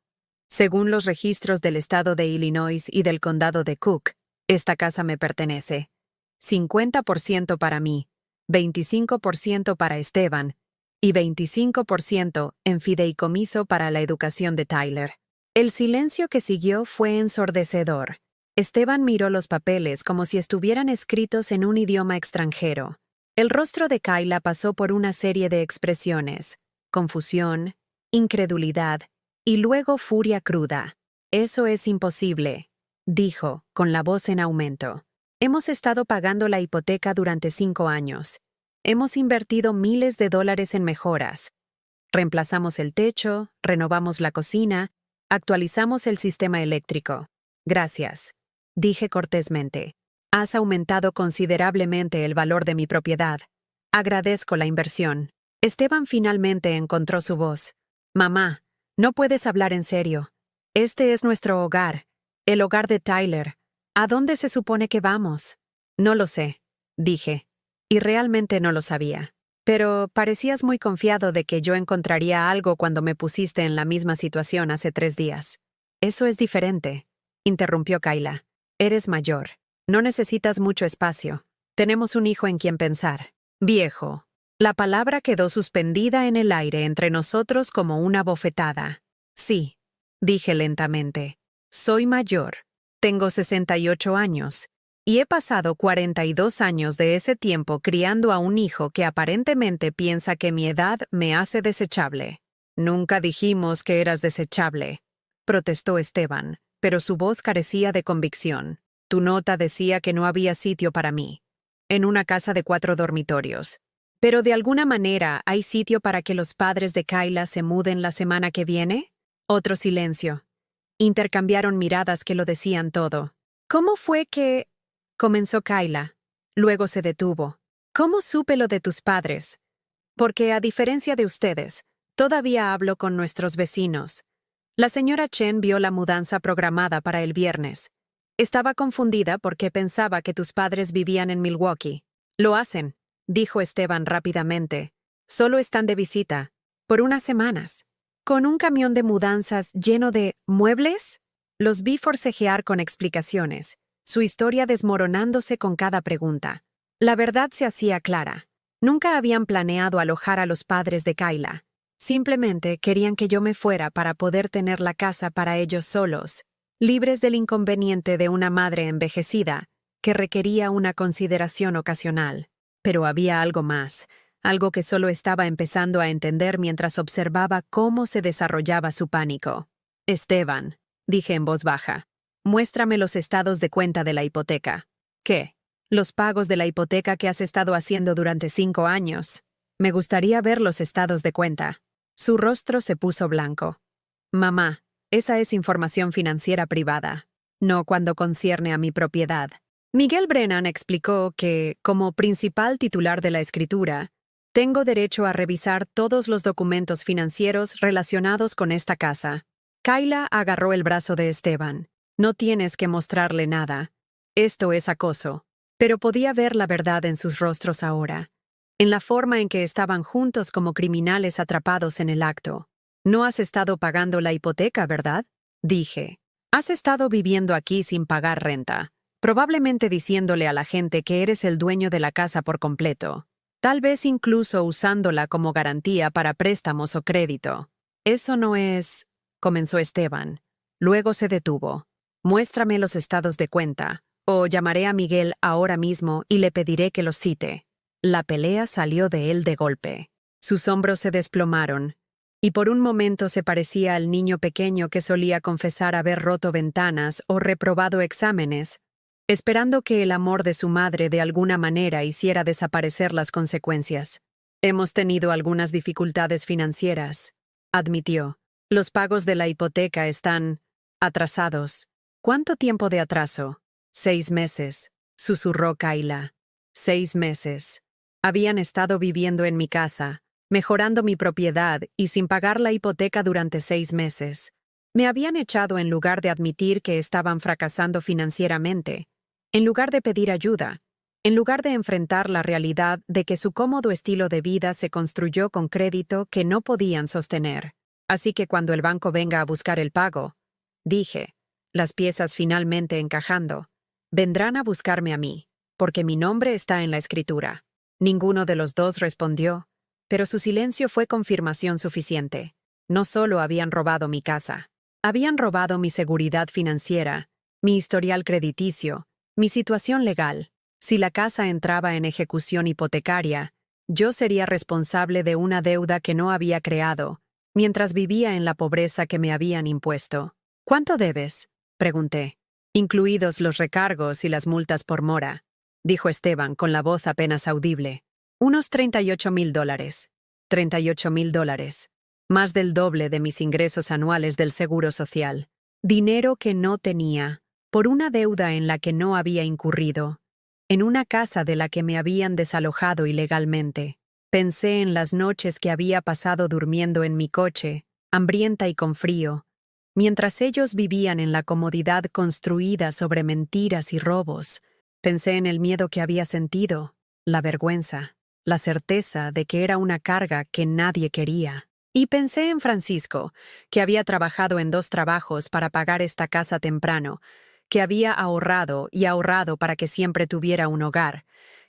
según los registros del estado de Illinois y del condado de Cook, esta casa me pertenece. 50% para mí, 25% para Esteban y 25% en fideicomiso para la educación de Tyler. El silencio que siguió fue ensordecedor. Esteban miró los papeles como si estuvieran escritos en un idioma extranjero. El rostro de Kayla pasó por una serie de expresiones: confusión, incredulidad y luego furia cruda. «Eso es imposible», dijo, con la voz en aumento. «Hemos estado pagando la hipoteca durante 5 años. Hemos invertido miles de dólares en mejoras. Reemplazamos el techo, renovamos la cocina, actualizamos el sistema eléctrico. Gracias», dije cortésmente. «Has aumentado considerablemente el valor de mi propiedad. Agradezco la inversión». Esteban finalmente encontró su voz. «Mamá, no puedes hablar en serio. Este es nuestro hogar, el hogar de Tyler. ¿A dónde se supone que vamos?» «No lo sé», dije, y realmente no lo sabía. «Pero parecías muy confiado de que yo encontraría algo cuando me pusiste en la misma situación hace 3 días». «Eso es diferente», interrumpió Kayla. «Eres mayor. No necesitas mucho espacio. Tenemos un hijo en quien pensar». «Viejo». La palabra quedó suspendida en el aire entre nosotros como una bofetada. «Sí», dije lentamente. «Soy mayor. Tengo 68 años. Y he pasado 42 años de ese tiempo criando a un hijo que aparentemente piensa que mi edad me hace desechable». «Nunca dijimos que eras desechable», protestó Esteban, pero su voz carecía de convicción. «Tu nota decía que no había sitio para mí. En una casa de 4 dormitorios. Pero de alguna manera, ¿hay sitio para que los padres de Kayla se muden la semana que viene?» Otro silencio. Intercambiaron miradas que lo decían todo. «¿Cómo fue que...?» comenzó Kayla. Luego se detuvo. «¿Cómo supe lo de tus padres? Porque, a diferencia de ustedes, todavía hablo con nuestros vecinos. La señora Chen vio la mudanza programada para el viernes. Estaba confundida porque pensaba que tus padres vivían en Milwaukee. Lo hacen», dijo Esteban rápidamente. «Solo están de visita, por unas semanas». «¿Con un camión de mudanzas lleno de muebles?» Los vi forcejear con explicaciones, su historia desmoronándose con cada pregunta. La verdad se hacía clara. Nunca habían planeado alojar a los padres de Kayla. Simplemente querían que yo me fuera para poder tener la casa para ellos solos, libres del inconveniente de una madre envejecida que requería una consideración ocasional. Pero había algo más, algo que solo estaba empezando a entender mientras observaba cómo se desarrollaba su pánico. «Esteban», dije en voz baja, «muéstrame los estados de cuenta de la hipoteca». «¿Qué?» «Los pagos de la hipoteca que has estado haciendo durante 5 años. Me gustaría ver los estados de cuenta». Su rostro se puso blanco. «Mamá, esa es información financiera privada, no cuando concierne a mi propiedad». Miguel Brennan explicó que, como principal titular de la escritura, tengo derecho a revisar todos los documentos financieros relacionados con esta casa. Kayla agarró el brazo de Esteban. «No tienes que mostrarle nada. Esto es acoso». Pero podía ver la verdad en sus rostros ahora, en la forma en que estaban juntos como criminales atrapados en el acto. «No has estado pagando la hipoteca, ¿verdad?», dije. «Has estado viviendo aquí sin pagar renta, probablemente diciéndole a la gente que eres el dueño de la casa por completo. Tal vez incluso usándola como garantía para préstamos o crédito». «Eso no es...», comenzó Esteban. Luego se detuvo. «Muéstrame los estados de cuenta, o llamaré a Miguel ahora mismo y le pediré que los cite». La pelea salió de él de golpe. Sus hombros se desplomaron, y por un momento se parecía al niño pequeño que solía confesar haber roto ventanas o reprobado exámenes, esperando que el amor de su madre de alguna manera hiciera desaparecer las consecuencias. «Hemos tenido algunas dificultades financieras», admitió. «Los pagos de la hipoteca están atrasados». «¿Cuánto tiempo de atraso?» 6 meses, susurró Kayla. 6 meses. Habían estado viviendo en mi casa, mejorando mi propiedad y sin pagar la hipoteca durante 6 meses. Me habían echado en lugar de admitir que estaban fracasando financieramente, en lugar de pedir ayuda, en lugar de enfrentar la realidad de que su cómodo estilo de vida se construyó con crédito que no podían sostener. Así que cuando el banco venga a buscar el pago, dije, las piezas finalmente encajando, vendrán a buscarme a mí, porque mi nombre está en la escritura. Ninguno de los dos respondió, pero su silencio fue confirmación suficiente. No solo habían robado mi casa, habían robado mi seguridad financiera, mi historial crediticio, mi situación legal. Si la casa entraba en ejecución hipotecaria, yo sería responsable de una deuda que no había creado, mientras vivía en la pobreza que me habían impuesto. ¿Cuánto debes?, pregunté. Incluidos los recargos y las multas por mora, dijo Esteban con la voz apenas audible. Unos $38,000. $38,000. Más del doble de mis ingresos anuales del Seguro Social. Dinero que no tenía, por una deuda en la que no había incurrido. En una casa de la que me habían desalojado ilegalmente. Pensé en las noches que había pasado durmiendo en mi coche, hambrienta y con frío, mientras ellos vivían en la comodidad construida sobre mentiras y robos. Pensé en el miedo que había sentido, la vergüenza, la certeza de que era una carga que nadie quería. Y pensé en Francisco, que había trabajado en 2 trabajos para pagar esta casa temprano, que había ahorrado y ahorrado para que siempre tuviera un hogar,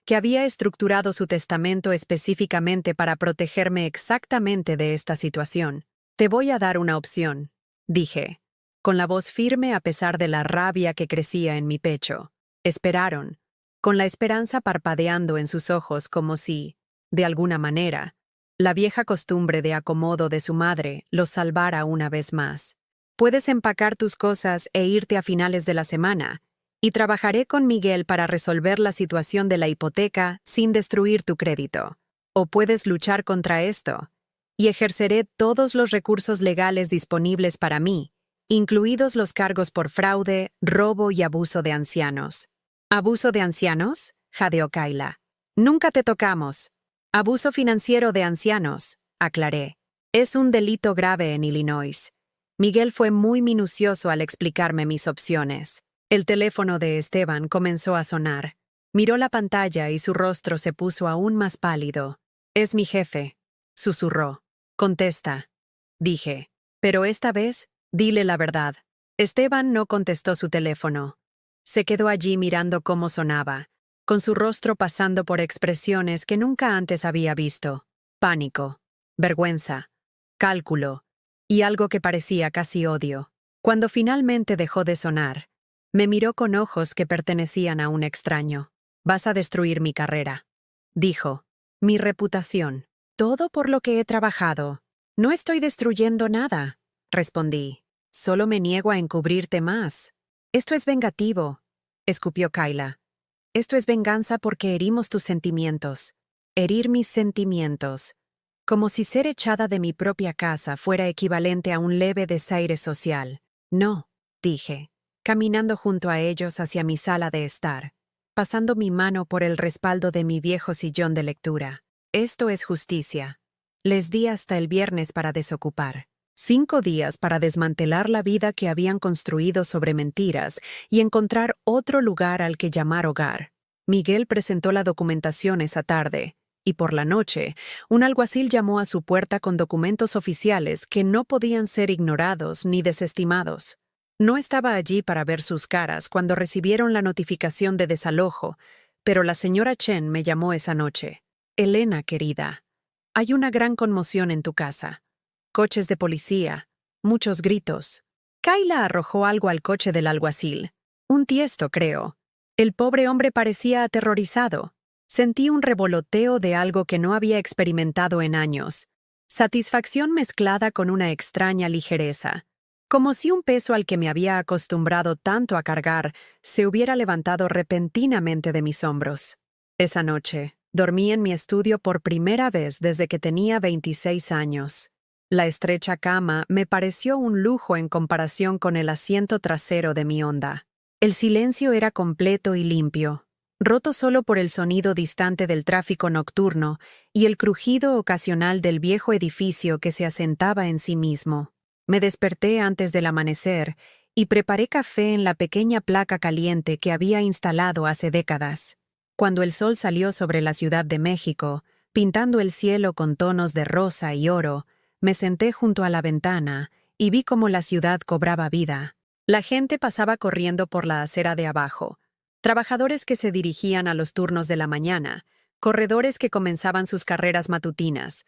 que había estructurado su testamento específicamente para protegerme exactamente de esta situación. Te voy a dar una opción, dije, con la voz firme a pesar de la rabia que crecía en mi pecho. Esperaron, con la esperanza parpadeando en sus ojos como si, de alguna manera, la vieja costumbre de acomodo de su madre los salvara una vez más. Puedes empacar tus cosas e irte a finales de la semana, y trabajaré con Miguel para resolver la situación de la hipoteca sin destruir tu crédito. O puedes luchar contra esto, y ejerceré todos los recursos legales disponibles para mí, incluidos los cargos por fraude, robo y abuso de ancianos. ¿Abuso de ancianos?, jadeó Kayla. Nunca te tocamos. Abuso financiero de ancianos, aclaré. Es un delito grave en Illinois. Miguel fue muy minucioso al explicarme mis opciones. El teléfono de Esteban comenzó a sonar. Miró la pantalla y su rostro se puso aún más pálido. Es mi jefe, susurró. Contesta, dije. Pero esta vez, dile la verdad. Esteban no contestó su teléfono. Se quedó allí mirando cómo sonaba, con su rostro pasando por expresiones que nunca antes había visto. Pánico, vergüenza, cálculo, y algo que parecía casi odio. Cuando finalmente dejó de sonar, me miró con ojos que pertenecían a un extraño. Vas a destruir mi carrera, dijo. Mi reputación. Todo por lo que he trabajado. No estoy destruyendo nada, respondí. Solo me niego a encubrirte más. Esto es vengativo, escupió Kayla. Esto es venganza porque herimos tus sentimientos. Herir mis sentimientos. Como si ser echada de mi propia casa fuera equivalente a un leve desaire social. No, dije, caminando junto a ellos hacia mi sala de estar, pasando mi mano por el respaldo de mi viejo sillón de lectura. Esto es justicia. Les di hasta el viernes para desocupar. 5 días para desmantelar la vida que habían construido sobre mentiras y encontrar otro lugar al que llamar hogar. Miguel presentó la documentación esa tarde, y por la noche, un alguacil llamó a su puerta con documentos oficiales que no podían ser ignorados ni desestimados. No estaba allí para ver sus caras cuando recibieron la notificación de desalojo, pero la señora Chen me llamó esa noche. Elena, querida, hay una gran conmoción en tu casa. Coches de policía, muchos gritos. Kayla arrojó algo al coche del alguacil. Un tiesto, creo. El pobre hombre parecía aterrorizado. Sentí un revoloteo de algo que no había experimentado en años. Satisfacción mezclada con una extraña ligereza. Como si un peso al que me había acostumbrado tanto a cargar se hubiera levantado repentinamente de mis hombros. Esa noche, dormí en mi estudio por primera vez desde que tenía 26 años. La estrecha cama me pareció un lujo en comparación con el asiento trasero de mi Honda. El silencio era completo y limpio. roto solo por el sonido distante del tráfico nocturno y el crujido ocasional del viejo edificio que se asentaba en sí mismo. Me desperté antes del amanecer y preparé café en la pequeña placa caliente que había instalado hace décadas. Cuando el sol salió sobre la Ciudad de México, pintando el cielo con tonos de rosa y oro, me senté junto a la ventana y vi cómo la ciudad cobraba vida. La gente pasaba corriendo por la acera de abajo. Trabajadores que se dirigían a los turnos de la mañana, corredores que comenzaban sus carreras matutinas,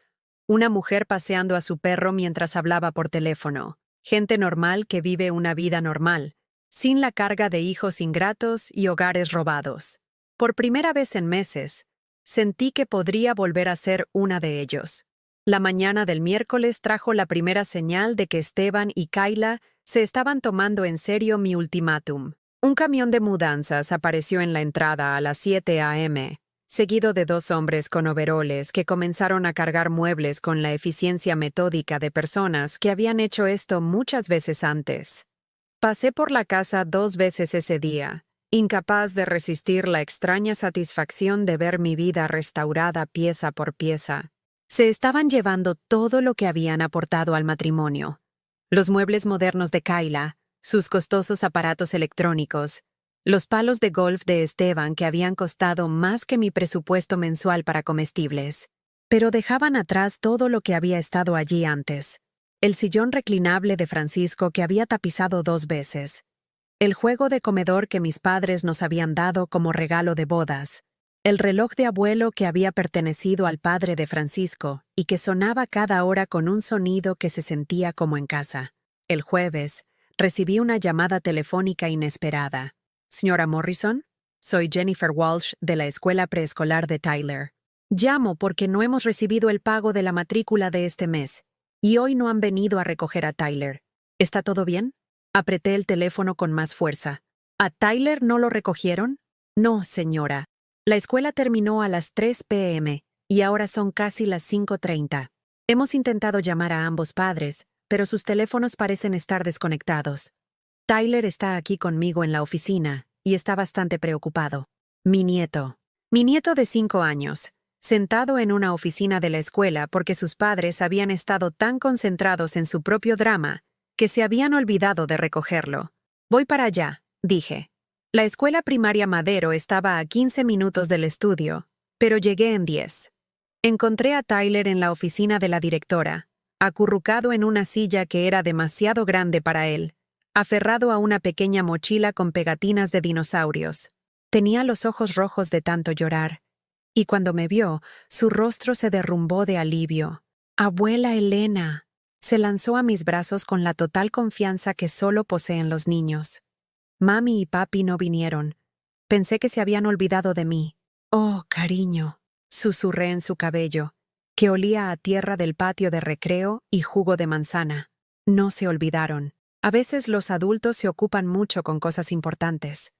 una mujer paseando a su perro mientras hablaba por teléfono, gente normal que vive una vida normal, sin la carga de hijos ingratos y hogares robados. Por primera vez en meses, sentí que podría volver a ser una de ellos. La mañana del miércoles trajo la primera señal de que Esteban y Kayla se estaban tomando en serio mi ultimátum. Un camión de mudanzas apareció en la entrada a las 7 a.m., seguido de 2 hombres con overoles que comenzaron a cargar muebles con la eficiencia metódica de personas que habían hecho esto muchas veces antes. Pasé por la casa 2 veces ese día, incapaz de resistir la extraña satisfacción de ver mi vida restaurada pieza por pieza. Se estaban llevando todo lo que habían aportado al matrimonio. Los muebles modernos de Kayla, sus costosos aparatos electrónicos, los palos de golf de Esteban que habían costado más que mi presupuesto mensual para comestibles. Pero dejaban atrás todo lo que había estado allí antes. El sillón reclinable de Francisco que había tapizado 2 veces. El juego de comedor que mis padres nos habían dado como regalo de bodas. El reloj de abuelo que había pertenecido al padre de Francisco y que sonaba cada hora con un sonido que se sentía como en casa. El jueves, recibí una llamada telefónica inesperada. «Señora Morrison, soy Jennifer Walsh de la escuela preescolar de Tyler. Llamo porque no hemos recibido el pago de la matrícula de este mes y hoy no han venido a recoger a Tyler. ¿Está todo bien?» Apreté el teléfono con más fuerza. ¿A Tyler no lo recogieron? No, señora. La escuela terminó a las 3 p.m. y ahora son casi las 5:30. Hemos intentado llamar a ambos padres, pero sus teléfonos parecen estar desconectados. Tyler está aquí conmigo en la oficina y está bastante preocupado. Mi nieto de 5 años, sentado en una oficina de la escuela porque sus padres habían estado tan concentrados en su propio drama que se habían olvidado de recogerlo. «Voy para allá», dije. La escuela primaria Madero estaba a 15 minutos del estudio, pero llegué en 10. Encontré a Tyler en la oficina de la directora, acurrucado en una silla que era demasiado grande para él, aferrado a una pequeña mochila con pegatinas de dinosaurios. Tenía los ojos rojos de tanto llorar, y cuando me vio, su rostro se derrumbó de alivio. «Abuela Elena», se lanzó a mis brazos con la total confianza que solo poseen los niños. Mami y papi no vinieron. Pensé que se habían olvidado de mí. «Oh, cariño», susurré en su cabello, que olía a tierra del patio de recreo y jugo de manzana. No se olvidaron. A veces los adultos se ocupan mucho con cosas importantes.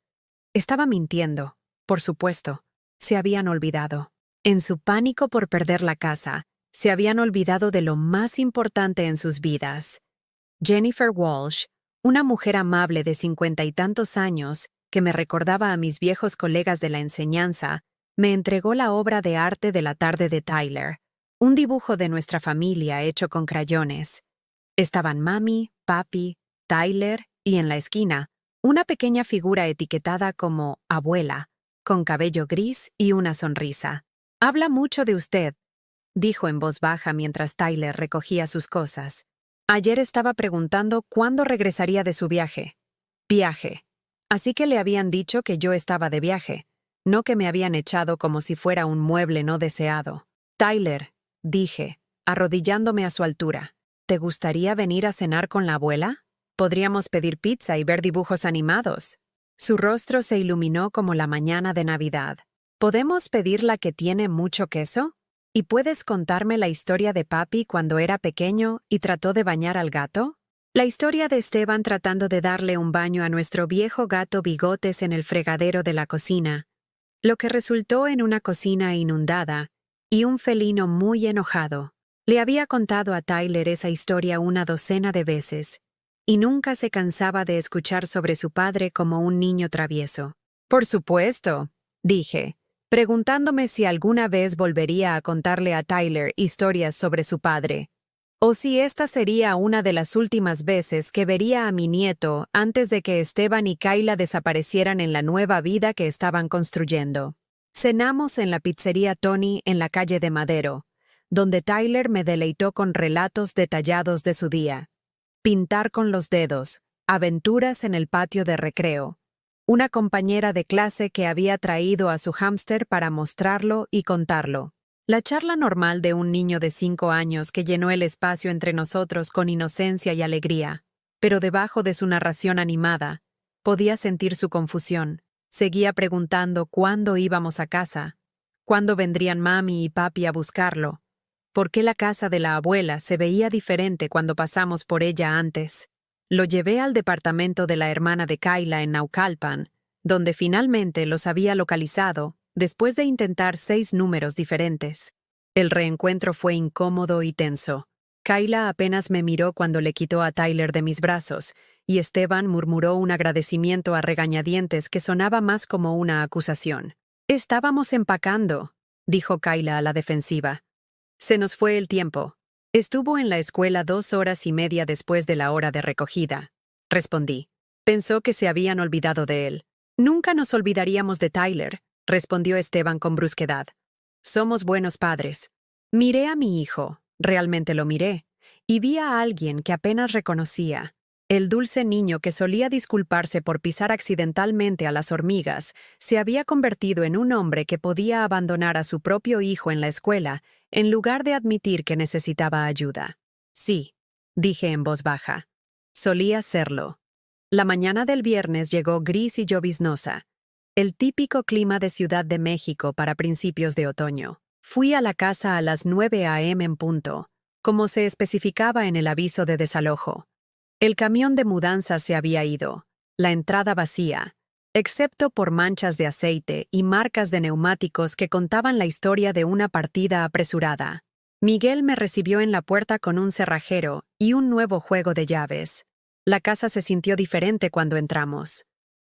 Estaba mintiendo, por supuesto. Se habían olvidado. En su pánico por perder la casa, se habían olvidado de lo más importante en sus vidas. Jennifer Walsh, una mujer amable de 50 y tantos años, que me recordaba a mis viejos colegas de la enseñanza, me entregó la obra de arte de la tarde de Tyler, un dibujo de nuestra familia hecho con crayones. Estaban mami, papi, Tyler y en la esquina, una pequeña figura etiquetada como abuela, con cabello gris y una sonrisa. «Habla mucho de usted», dijo en voz baja mientras Tyler recogía sus cosas. Ayer estaba preguntando cuándo regresaría de su viaje. Viaje. Así que le habían dicho que yo estaba de viaje, no que me habían echado como si fuera un mueble no deseado. «Tyler», dije, arrodillándome a su altura, «¿te gustaría venir a cenar con la abuela? Podríamos pedir pizza y ver dibujos animados». Su rostro se iluminó como la mañana de Navidad. «¿Podemos pedir la que tiene mucho queso? ¿Y puedes contarme la historia de papi cuando era pequeño y trató de bañar al gato? La historia de Esteban tratando de darle un baño a nuestro viejo gato Bigotes en el fregadero de la cocina, lo que resultó en una cocina inundada y un felino muy enojado. Le había contado a Tyler esa historia una docena de veces, y nunca se cansaba de escuchar sobre su padre como un niño travieso. «Por supuesto», dije, preguntándome si alguna vez volvería a contarle a Tyler historias sobre su padre, o si esta sería una de las últimas veces que vería a mi nieto antes de que Esteban y Kayla desaparecieran en la nueva vida que estaban construyendo. Cenamos en la pizzería Tony en la calle de Madero, donde Tyler me deleitó con relatos detallados de su día. Pintar con los dedos, aventuras en el patio de recreo, una compañera de clase que había traído a su hámster para mostrarlo y contarlo. La charla normal de un niño de 5 años que llenó el espacio entre nosotros con inocencia y alegría, pero debajo de su narración animada, podía sentir su confusión. Seguía preguntando cuándo íbamos a casa, cuándo vendrían mami y papi a buscarlo, por qué la casa de la abuela se veía diferente cuando pasamos por ella antes. Lo llevé al departamento de la hermana de Kayla en Naucalpan, donde finalmente los había localizado, después de intentar 6 números diferentes. El reencuentro fue incómodo y tenso. Kayla apenas me miró cuando le quitó a Tyler de mis brazos, y Esteban murmuró un agradecimiento a regañadientes que sonaba más como una acusación. «Estábamos empacando», dijo Kayla a la defensiva. «Se nos fue el tiempo. Estuvo en la escuela 2 horas y media después de la hora de recogida», respondí. Pensó que se habían olvidado de él. «Nunca nos olvidaríamos de Tyler», respondió Esteban con brusquedad. «Somos buenos padres». Miré a mi hijo, realmente lo miré, y vi a alguien que apenas reconocía. El dulce niño que solía disculparse por pisar accidentalmente a las hormigas se había convertido en un hombre que podía abandonar a su propio hijo en la escuela en lugar de admitir que necesitaba ayuda. «Sí», dije en voz baja. Solía serlo. La mañana del viernes llegó gris y lloviznosa, el típico clima de Ciudad de México para principios de otoño. Fui a la casa a las 9 a.m. en punto, como se especificaba en el aviso de desalojo. El camión de mudanza se había ido, la entrada vacía, excepto por manchas de aceite y marcas de neumáticos que contaban la historia de una partida apresurada. Miguel me recibió en la puerta con un cerrajero y un nuevo juego de llaves. La casa se sintió diferente cuando entramos.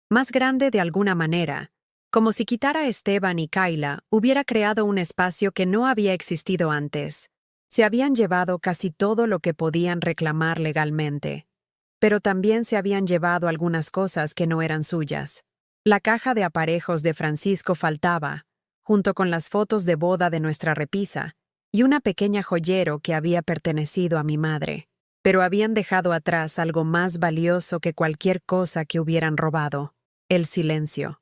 Más grande de alguna manera, como si quitar a Esteban y Kayla hubiera creado un espacio que no había existido antes. Se habían llevado casi todo lo que podían reclamar legalmente, pero también se habían llevado algunas cosas que no eran suyas. La caja de aparejos de Francisco faltaba, junto con las fotos de boda de nuestra repisa, y una pequeña joyero que había pertenecido a mi madre. Pero habían dejado atrás algo más valioso que cualquier cosa que hubieran robado: el silencio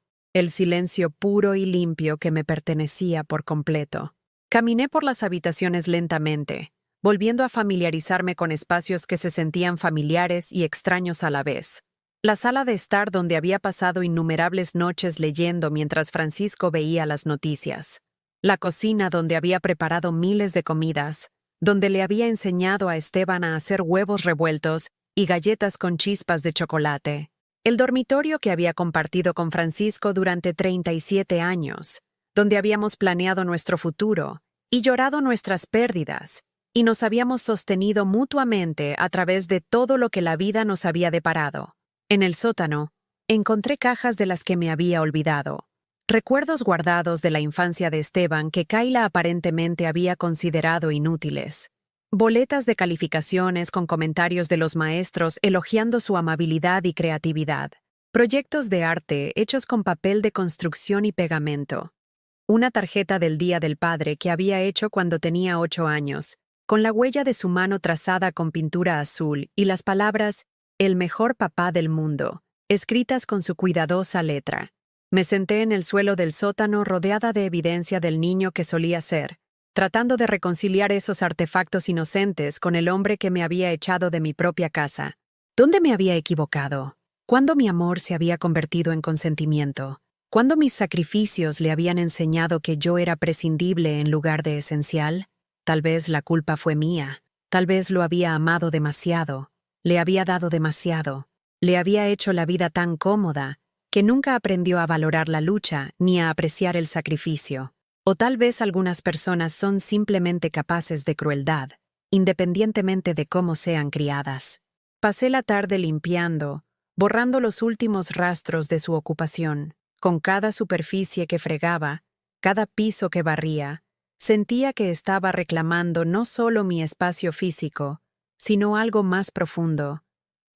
puro y limpio que me pertenecía por completo. Caminé por las habitaciones lentamente, volviendo a familiarizarme con espacios que se sentían familiares y extraños a la vez. La sala de estar donde había pasado innumerables noches leyendo mientras Francisco veía las noticias. La cocina donde había preparado miles de comidas, donde le había enseñado a Esteban a hacer huevos revueltos y galletas con chispas de chocolate. El dormitorio que había compartido con Francisco durante 37 años, donde habíamos planeado nuestro futuro y llorado nuestras pérdidas, y nos habíamos sostenido mutuamente a través de todo lo que la vida nos había deparado. En el sótano, encontré cajas de las que me había olvidado. Recuerdos guardados de la infancia de Esteban que Kayla aparentemente había considerado inútiles. Boletas de calificaciones con comentarios de los maestros elogiando su amabilidad y creatividad. Proyectos de arte hechos con papel de construcción y pegamento. Una tarjeta del Día del Padre que había hecho cuando tenía 8 años, con la huella de su mano trazada con pintura azul y las palabras «El mejor papá del mundo», escritas con su cuidadosa letra. Me senté en el suelo del sótano rodeada de evidencia del niño que solía ser, tratando de reconciliar esos artefactos inocentes con el hombre que me había echado de mi propia casa. ¿Dónde me había equivocado? ¿Cuándo mi amor se había convertido en consentimiento? ¿Cuándo mis sacrificios le habían enseñado que yo era prescindible en lugar de esencial? Tal vez la culpa fue mía. Tal vez lo había amado demasiado. Le había dado demasiado. Le había hecho la vida tan cómoda que nunca aprendió a valorar la lucha ni a apreciar el sacrificio. O tal vez algunas personas son simplemente capaces de crueldad, independientemente de cómo sean criadas. Pasé la tarde limpiando, borrando los últimos rastros de su ocupación, Con cada superficie que fregaba, cada piso que barría, sentía que estaba reclamando no solo mi espacio físico, sino algo más profundo,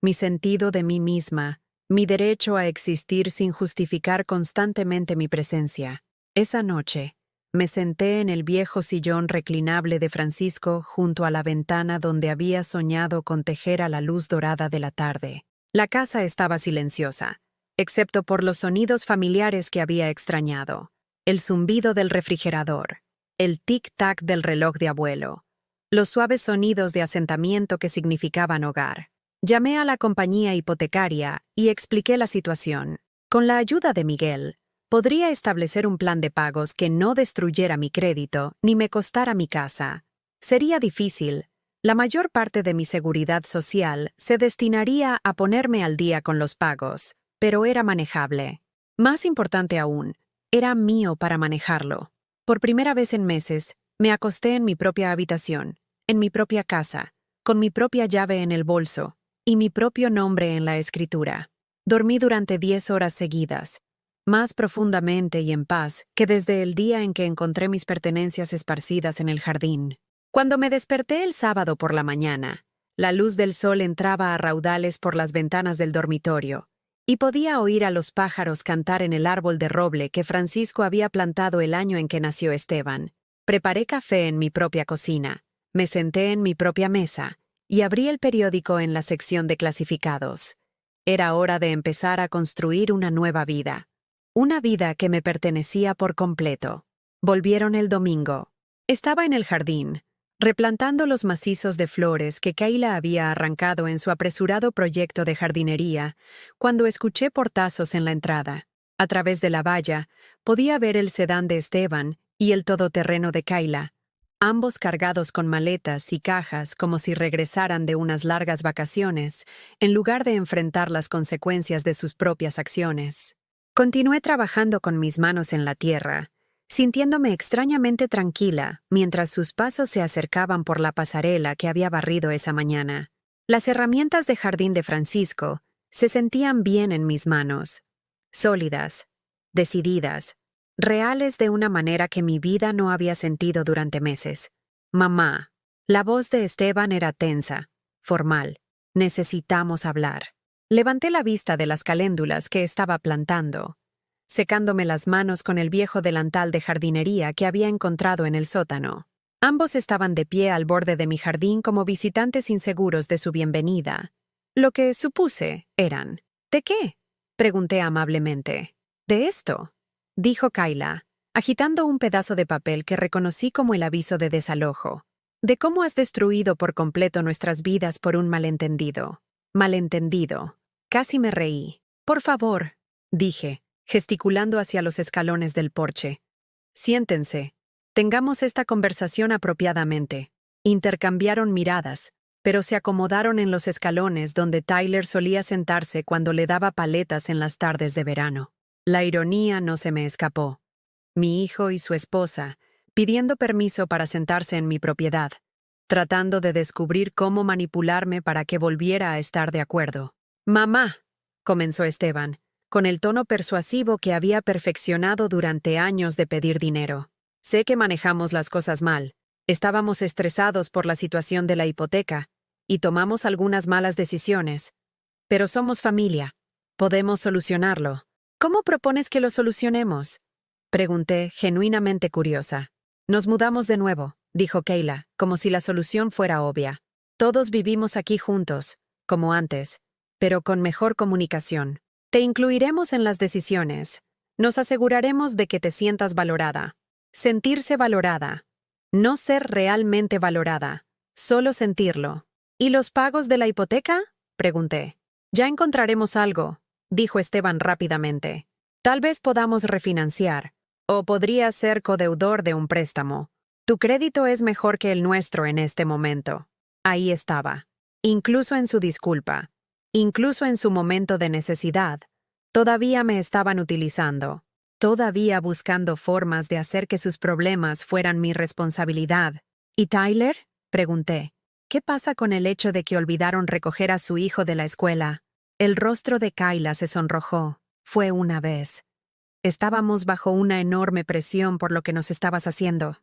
mi sentido de mí misma, mi derecho a existir sin justificar constantemente mi presencia. Esa noche, me senté en el viejo sillón reclinable de Francisco junto a la ventana donde había soñado con tejer a la luz dorada de la tarde. La casa estaba silenciosa, excepto por los sonidos familiares que había extrañado, el zumbido del refrigerador, el tic-tac del reloj de abuelo, los suaves sonidos de asentamiento que significaban hogar. Llamé a la compañía hipotecaria y expliqué la situación. Con la ayuda de Miguel, podría establecer un plan de pagos que no destruyera mi crédito ni me costara mi casa. Sería difícil. La mayor parte de mi seguridad social se destinaría a ponerme al día con los pagos, pero era manejable. Más importante aún, era mío para manejarlo. Por primera vez en meses, me acosté en mi propia habitación, en mi propia casa, con mi propia llave en el bolso y mi propio nombre en la escritura. Dormí durante 10 horas seguidas, más profundamente y en paz que desde el día en que encontré mis pertenencias esparcidas en el jardín. Cuando me desperté el sábado por la mañana, la luz del sol entraba a raudales por las ventanas del dormitorio, y podía oír a los pájaros cantar en el árbol de roble que Francisco había plantado el año en que nació Esteban. Preparé café en mi propia cocina, me senté en mi propia mesa y abrí el periódico en la sección de clasificados. Era hora de empezar a construir una nueva vida. Una vida que me pertenecía por completo. Volvieron el domingo. Estaba en el jardín, replantando los macizos de flores que Kayla había arrancado en su apresurado proyecto de jardinería, cuando escuché portazos en la entrada. A través de la valla, podía ver el sedán de Esteban y el todoterreno de Kayla, ambos cargados con maletas y cajas como si regresaran de unas largas vacaciones, en lugar de enfrentar las consecuencias de sus propias acciones. Continué trabajando con mis manos en la tierra, sintiéndome extrañamente tranquila mientras sus pasos se acercaban por la pasarela que había barrido esa mañana. Las herramientas de jardín de Francisco se sentían bien en mis manos, sólidas, decididas, reales de una manera que mi vida no había sentido durante meses. Mamá. La voz de Esteban era tensa, formal. Necesitamos hablar. Levanté la vista de las caléndulas que estaba plantando, secándome las manos con el viejo delantal de jardinería que había encontrado en el sótano. Ambos estaban de pie al borde de mi jardín como visitantes inseguros de su bienvenida. Lo que supuse eran. ¿De qué?, pregunté amablemente. «De esto», dijo Kayla, agitando un pedazo de papel que reconocí como el aviso de desalojo. «De cómo has destruido por completo nuestras vidas por un malentendido». Malentendido. Casi me reí. «Por favor», dije, gesticulando hacia los escalones del porche. «Siéntense. Tengamos esta conversación apropiadamente». Intercambiaron miradas, pero se acomodaron en los escalones donde Tyler solía sentarse cuando le daba paletas en las tardes de verano. La ironía no se me escapó. Mi hijo y su esposa, pidiendo permiso para sentarse en mi propiedad, tratando de descubrir cómo manipularme para que volviera a estar de acuerdo. «Mamá», comenzó Esteban, con el tono persuasivo que había perfeccionado durante años de pedir dinero. «Sé que manejamos las cosas mal. Estábamos estresados por la situación de la hipoteca y tomamos algunas malas decisiones. Pero somos familia. Podemos solucionarlo». «¿Cómo propones que lo solucionemos?», pregunté, genuinamente curiosa. «Nos mudamos de nuevo», dijo Kayla, como si la solución fuera obvia. «Todos vivimos aquí juntos, como antes, pero con mejor comunicación. Te incluiremos en las decisiones. Nos aseguraremos de que te sientas valorada». Sentirse valorada. No ser realmente valorada. Solo sentirlo. «¿Y los pagos de la hipoteca?», pregunté. «Ya encontraremos algo», dijo Esteban rápidamente. «Tal vez podamos refinanciar, o podría ser codeudor de un préstamo. Tu crédito es mejor que el nuestro en este momento». Ahí estaba. Incluso en su disculpa, incluso en su momento de necesidad, todavía me estaban utilizando, todavía buscando formas de hacer que sus problemas fueran mi responsabilidad. «¿Y Tyler?», pregunté. «¿Qué pasa con el hecho de que olvidaron recoger a su hijo de la escuela?». El rostro de Kayla se sonrojó. «Fue una vez». Estábamos bajo una enorme presión por lo que nos estabas haciendo.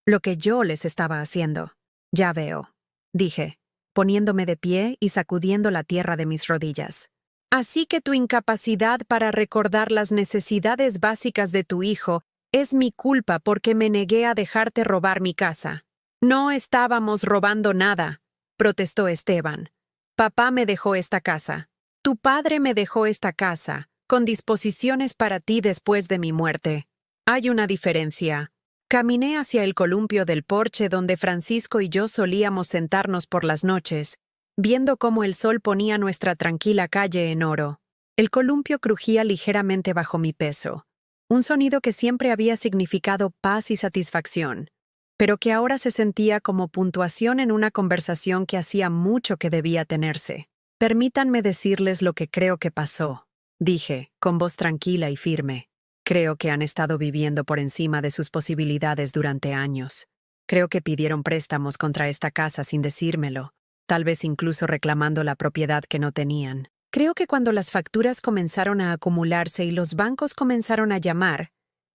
Lo que yo les estaba haciendo. Ya veo, dije, poniéndome de pie y sacudiendo la tierra de mis rodillas. Así que tu incapacidad para recordar las necesidades básicas de tu hijo es mi culpa porque me negué a dejarte robar mi casa. No estábamos robando nada, protestó Esteban. Papá me dejó esta casa. Tu padre me dejó esta casa, con disposiciones para ti después de mi muerte. Hay una diferencia. Caminé hacia el columpio del porche donde Francisco y yo solíamos sentarnos por las noches, viendo cómo el sol ponía nuestra tranquila calle en oro. El columpio crujía ligeramente bajo mi peso, un sonido que siempre había significado paz y satisfacción, pero que ahora se sentía como puntuación en una conversación que hacía mucho que debía tenerse. Permítanme decirles lo que creo que pasó, dije, con voz tranquila y firme. Creo que han estado viviendo por encima de sus posibilidades durante años. Creo que pidieron préstamos contra esta casa sin decírmelo, tal vez incluso reclamando la propiedad que no tenían. Creo que cuando las facturas comenzaron a acumularse y los bancos comenzaron a llamar,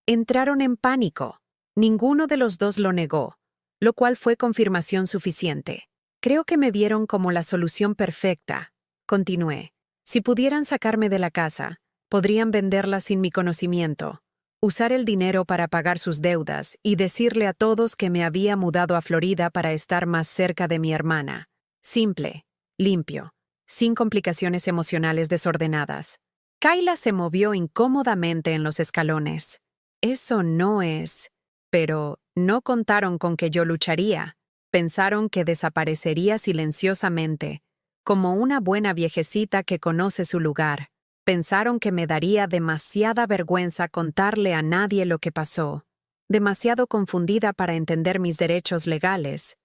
entraron en pánico. Ninguno de los dos lo negó, lo cual fue confirmación suficiente. Creo que me vieron como la solución perfecta. Continué. Si pudieran sacarme de la casa, podrían venderla sin mi conocimiento, usar el dinero para pagar sus deudas y decirle a todos que me había mudado a Florida para estar más cerca de mi hermana. Simple, limpio, sin complicaciones emocionales desordenadas. Kayla se movió incómodamente en los escalones. Eso no es. Pero no contaron con que yo lucharía. Pensaron que desaparecería silenciosamente, como una buena viejecita que conoce su lugar. Pensaron que me daría demasiada vergüenza contarle a nadie lo que pasó, demasiado confundida para entender mis derechos legales,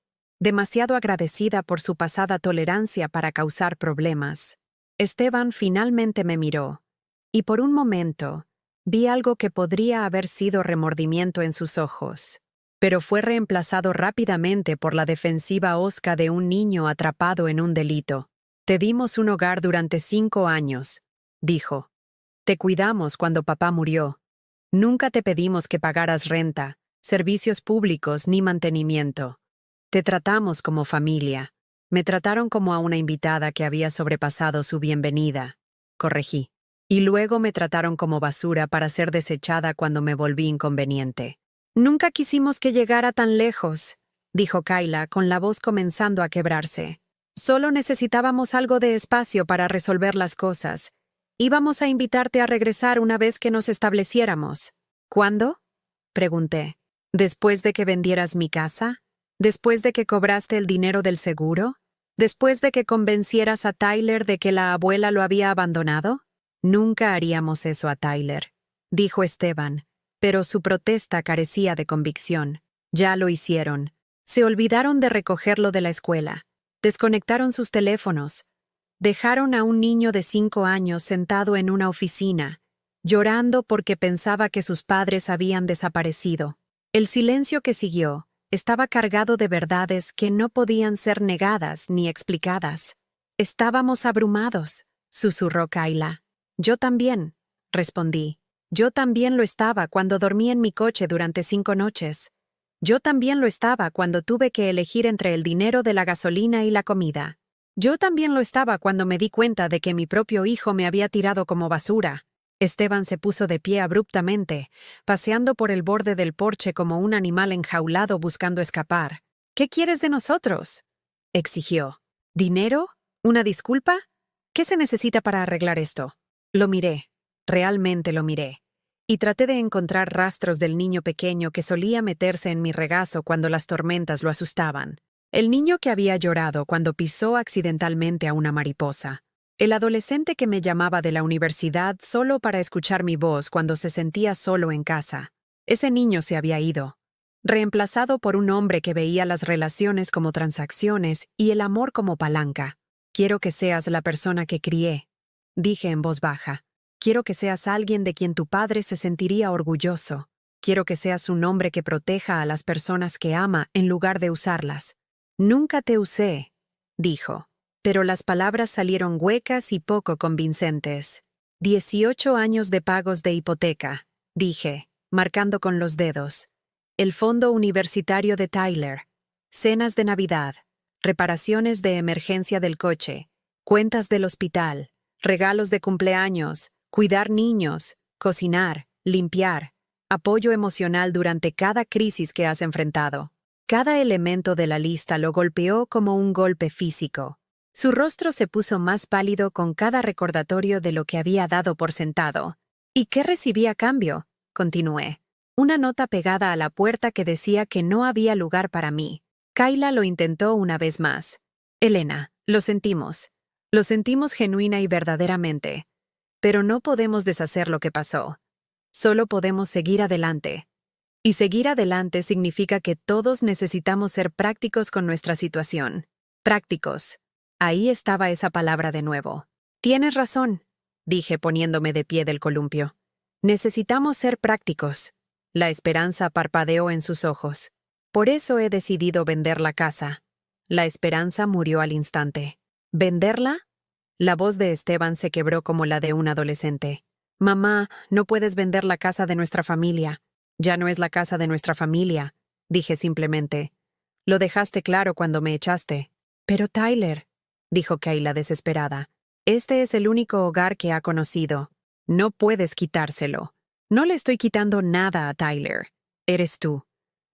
demasiado agradecida por su pasada tolerancia para causar problemas. Esteban finalmente me miró, y por un momento vi algo que podría haber sido remordimiento en sus ojos, pero fue reemplazado rápidamente por la defensiva hosca de un niño atrapado en un delito. Te dimos un hogar durante 5 años, dijo. Te cuidamos cuando papá murió. Nunca te pedimos que pagaras renta, servicios públicos ni mantenimiento. Te tratamos como familia. Me trataron como a una invitada que había sobrepasado su bienvenida. Corregí. Y luego me trataron como basura para ser desechada cuando me volví inconveniente. Nunca quisimos que llegara tan lejos, dijo Kayla con la voz comenzando a quebrarse. Solo necesitábamos algo de espacio para resolver las cosas. Íbamos a invitarte a regresar una vez que nos estableciéramos. ¿Cuándo? Pregunté. ¿Después de que vendieras mi casa? ¿Después de que cobraste el dinero del seguro? ¿Después de que convencieras a Tyler de que la abuela lo había abandonado? Nunca haríamos eso a Tyler, dijo Esteban, pero su protesta carecía de convicción. Ya lo hicieron. Se olvidaron de recogerlo de la escuela. Desconectaron sus teléfonos. Dejaron a un niño de 5 años sentado en una oficina, llorando porque pensaba que sus padres habían desaparecido. El silencio que siguió estaba cargado de verdades que no podían ser negadas ni explicadas. Estábamos abrumados, susurró Kayla. Yo también, respondí. Yo también lo estaba cuando dormí en mi coche durante 5 noches. Yo también lo estaba cuando tuve que elegir entre el dinero de la gasolina y la comida. Yo también lo estaba cuando me di cuenta de que mi propio hijo me había tirado como basura. Esteban se puso de pie abruptamente, paseando por el borde del porche como un animal enjaulado buscando escapar. ¿Qué quieres de nosotros?, exigió. ¿Dinero? ¿Una disculpa? ¿Qué se necesita para arreglar esto? Lo miré, realmente lo miré, y traté de encontrar rastros del niño pequeño que solía meterse en mi regazo cuando las tormentas lo asustaban. El niño que había llorado cuando pisó accidentalmente a una mariposa. El adolescente que me llamaba de la universidad solo para escuchar mi voz cuando se sentía solo en casa. Ese niño se había ido, reemplazado por un hombre que veía las relaciones como transacciones y el amor como palanca. Quiero que seas la persona que crié, dije en voz baja. Quiero que seas alguien de quien tu padre se sentiría orgulloso. Quiero que seas un hombre que proteja a las personas que ama en lugar de usarlas. Nunca te usé, dijo, pero las palabras salieron huecas y poco convincentes. 18 años de pagos de hipoteca, dije, marcando con los dedos. El fondo universitario de Tyler. Cenas de Navidad. Reparaciones de emergencia del coche. Cuentas del hospital. Regalos de cumpleaños. Cuidar niños. Cocinar. Limpiar. Apoyo emocional durante cada crisis que has enfrentado. Cada elemento de la lista lo golpeó como un golpe físico. Su rostro se puso más pálido con cada recordatorio de lo que había dado por sentado. ¿Y qué recibí a cambio? Continué. Una nota pegada a la puerta que decía que no había lugar para mí. Kayla lo intentó una vez más. Elena, lo sentimos. Lo sentimos genuina y verdaderamente. Pero no podemos deshacer lo que pasó. Solo podemos seguir adelante. Y seguir adelante significa que todos necesitamos ser prácticos con nuestra situación. Prácticos. Ahí estaba esa palabra de nuevo. Tienes razón, dije poniéndome de pie del columpio. Necesitamos ser prácticos. La esperanza parpadeó en sus ojos. Por eso he decidido vender la casa. La esperanza murió al instante. ¿Venderla? La voz de Esteban se quebró como la de un adolescente. Mamá, no puedes vender la casa de nuestra familia. Ya no es la casa de nuestra familia, dije simplemente. Lo dejaste claro cuando me echaste. Pero Tyler, dijo Kayla desesperada, este es el único hogar que ha conocido. No puedes quitárselo. No le estoy quitando nada a Tyler. Eres tú.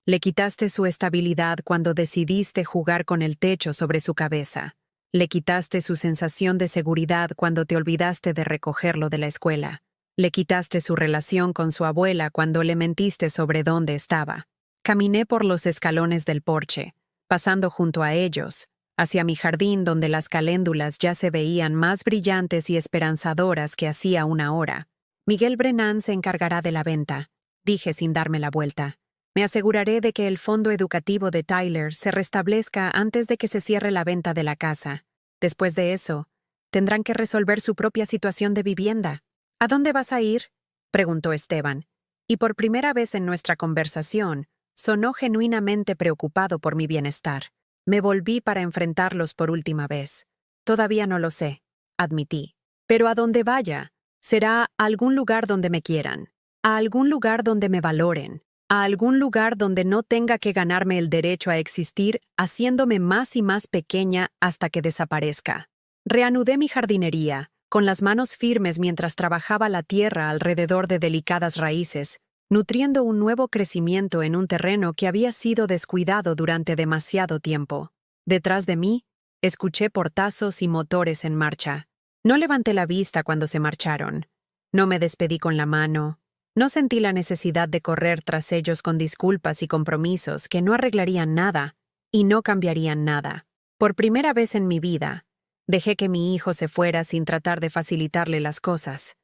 Le quitaste su estabilidad cuando decidiste jugar con el techo sobre su cabeza. Le quitaste su sensación de seguridad cuando te olvidaste de recogerlo de la escuela. Le quitaste su relación con su abuela cuando le mentiste sobre dónde estaba. Caminé por los escalones del porche, pasando junto a ellos, hacia mi jardín donde las caléndulas ya se veían más brillantes y esperanzadoras que hacía una hora. Miguel Brennan se encargará de la venta, dije sin darme la vuelta. Me aseguraré de que el fondo educativo de Tyler se restablezca antes de que se cierre la venta de la casa. Después de eso, tendrán que resolver su propia situación de vivienda. ¿A dónde vas a ir?, preguntó Esteban, y por primera vez en nuestra conversación, sonó genuinamente preocupado por mi bienestar. Me volví para enfrentarlos por última vez. Todavía no lo sé, admití. Pero a donde vaya, será a algún lugar donde me quieran, a algún lugar donde me valoren, a algún lugar donde no tenga que ganarme el derecho a existir haciéndome más y más pequeña hasta que desaparezca. Reanudé mi jardinería, con las manos firmes mientras trabajaba la tierra alrededor de delicadas raíces, nutriendo un nuevo crecimiento en un terreno que había sido descuidado durante demasiado tiempo. Detrás de mí, escuché portazos y motores en marcha. No levanté la vista cuando se marcharon. No me despedí con la mano. No sentí la necesidad de correr tras ellos con disculpas y compromisos que no arreglarían nada y no cambiarían nada. Por primera vez en mi vida, dejé que mi hijo se fuera sin tratar de facilitarle las cosas.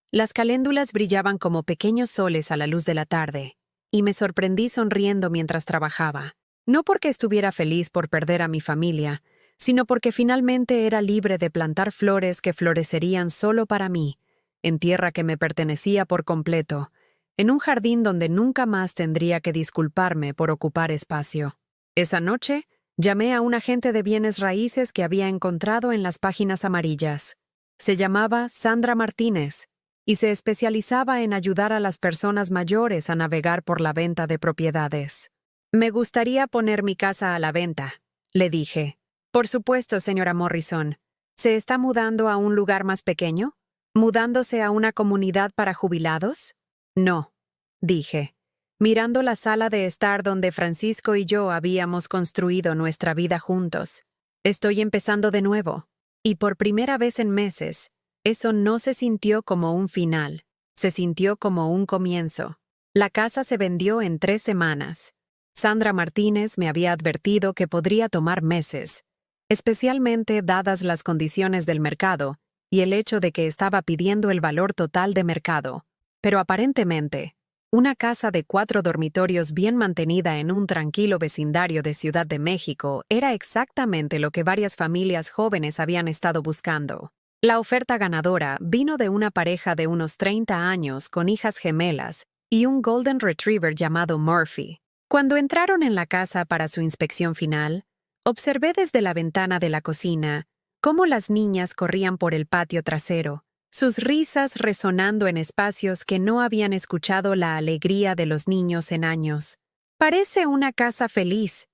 Las caléndulas brillaban como pequeños soles a la luz de la tarde, y me sorprendí sonriendo mientras trabajaba. No porque estuviera feliz por perder a mi familia, sino porque finalmente era libre de plantar flores que florecerían solo para mí, en tierra que me pertenecía por completo, en un jardín donde nunca más tendría que disculparme por ocupar espacio. Esa noche, llamé a un agente de bienes raíces que había encontrado en las páginas amarillas. Se llamaba Sandra Martínez y se especializaba en ayudar a las personas mayores a navegar por la venta de propiedades. Me gustaría poner mi casa a la venta, le dije. Por supuesto, señora Morrison. ¿Se está mudando a un lugar más pequeño? ¿Mudándose a una comunidad para jubilados? No, dije, mirando la sala de estar donde Francisco y yo habíamos construido nuestra vida juntos. Estoy empezando de nuevo, y por primera vez en meses, eso no se sintió como un final, se sintió como un comienzo. La casa se vendió en 3 semanas. Sandra Martínez me había advertido que podría tomar meses, especialmente dadas las condiciones del mercado y el hecho de que estaba pidiendo el valor total de mercado. Pero aparentemente, una casa de 4 dormitorios bien mantenida en un tranquilo vecindario de Ciudad de México era exactamente lo que varias familias jóvenes habían estado buscando. La oferta ganadora vino de una pareja de unos 30 años con hijas gemelas y un Golden Retriever llamado Murphy. Cuando entraron en la casa para su inspección final, observé desde la ventana de la cocina cómo las niñas corrían por el patio trasero, sus risas resonando en espacios que no habían escuchado la alegría de los niños en años. «Parece una casa feliz»,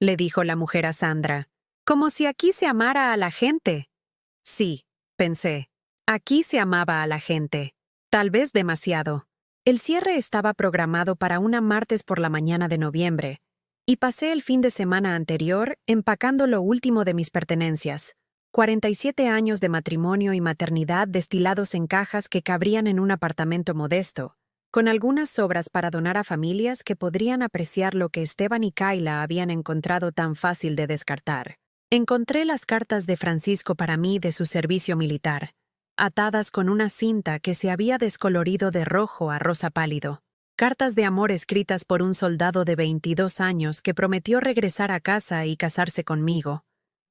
le dijo la mujer a Sandra, «como si aquí se amara a la gente». Sí, pensé, aquí se amaba a la gente. Tal vez demasiado. El cierre estaba programado para una martes por la mañana de noviembre, y pasé el fin de semana anterior empacando lo último de mis pertenencias. 47 años de matrimonio y maternidad destilados en cajas que cabrían en un apartamento modesto, con algunas sobras para donar a familias que podrían apreciar lo que Esteban y Kayla habían encontrado tan fácil de descartar. Encontré las cartas de Francisco para mí de su servicio militar, atadas con una cinta que se había descolorido de rojo a rosa pálido. Cartas de amor escritas por un soldado de 22 años que prometió regresar a casa y casarse conmigo,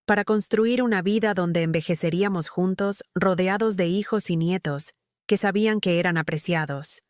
para construir una vida donde envejeceríamos juntos, rodeados de hijos y nietos, que sabían que eran apreciados.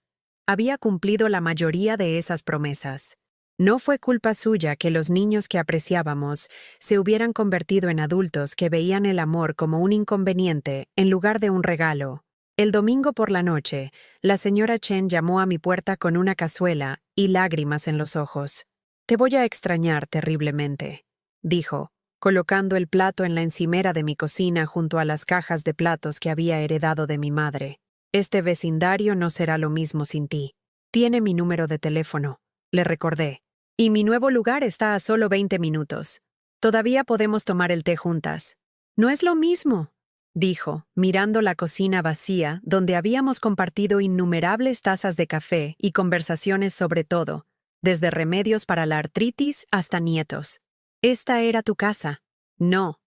Había cumplido la mayoría de esas promesas. No fue culpa suya que los niños que apreciábamos se hubieran convertido en adultos que veían el amor como un inconveniente en lugar de un regalo. El domingo por la noche, la señora Chen llamó a mi puerta con una cazuela y lágrimas en los ojos. «Te voy a extrañar terriblemente», dijo, colocando el plato en la encimera de mi cocina junto a las cajas de platos que había heredado de mi madre. «Este vecindario no será lo mismo sin ti. Tiene mi número de teléfono», le recordé. «Y mi nuevo lugar está a solo 20 minutos. Todavía podemos tomar el té juntas». «No es lo mismo», dijo, mirando la cocina vacía donde habíamos compartido innumerables tazas de café y conversaciones sobre todo, desde remedios para la artritis hasta nietos. «Esta era tu casa». «No»,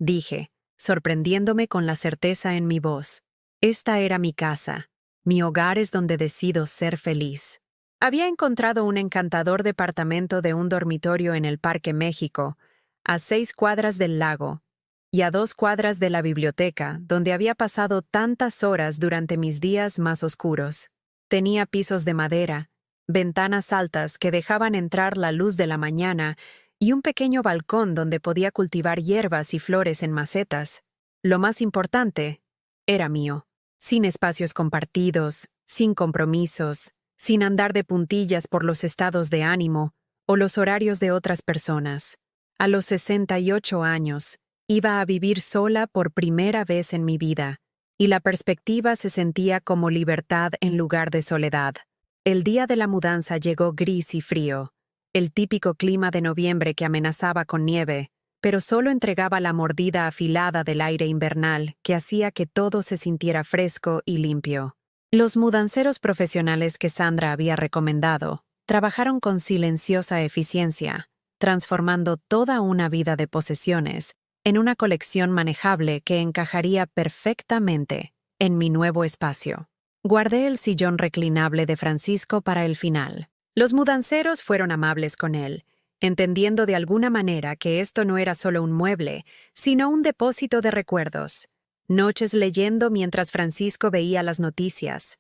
dije, sorprendiéndome con la certeza en mi voz. «Esta era mi casa. Mi hogar es donde decido ser feliz». Había encontrado un encantador departamento de un dormitorio en el Parque México, a 6 cuadras del lago, y a 2 cuadras de la biblioteca, donde había pasado tantas horas durante mis días más oscuros. Tenía pisos de madera, ventanas altas que dejaban entrar la luz de la mañana y un pequeño balcón donde podía cultivar hierbas y flores en macetas. Lo más importante, era mío, sin espacios compartidos, sin compromisos, sin andar de puntillas por los estados de ánimo o los horarios de otras personas. A los 68 años, iba a vivir sola por primera vez en mi vida, y la perspectiva se sentía como libertad en lugar de soledad. El día de la mudanza llegó gris y frío, el típico clima de noviembre que amenazaba con nieve, pero solo entregaba la mordida afilada del aire invernal que hacía que todo se sintiera fresco y limpio. Los mudanceros profesionales que Sandra había recomendado trabajaron con silenciosa eficiencia, transformando toda una vida de posesiones en una colección manejable que encajaría perfectamente en mi nuevo espacio. Guardé el sillón reclinable de Francisco para el final. Los mudanceros fueron amables con él, entendiendo de alguna manera que esto no era solo un mueble, sino un depósito de recuerdos. Noches leyendo mientras Francisco veía las noticias.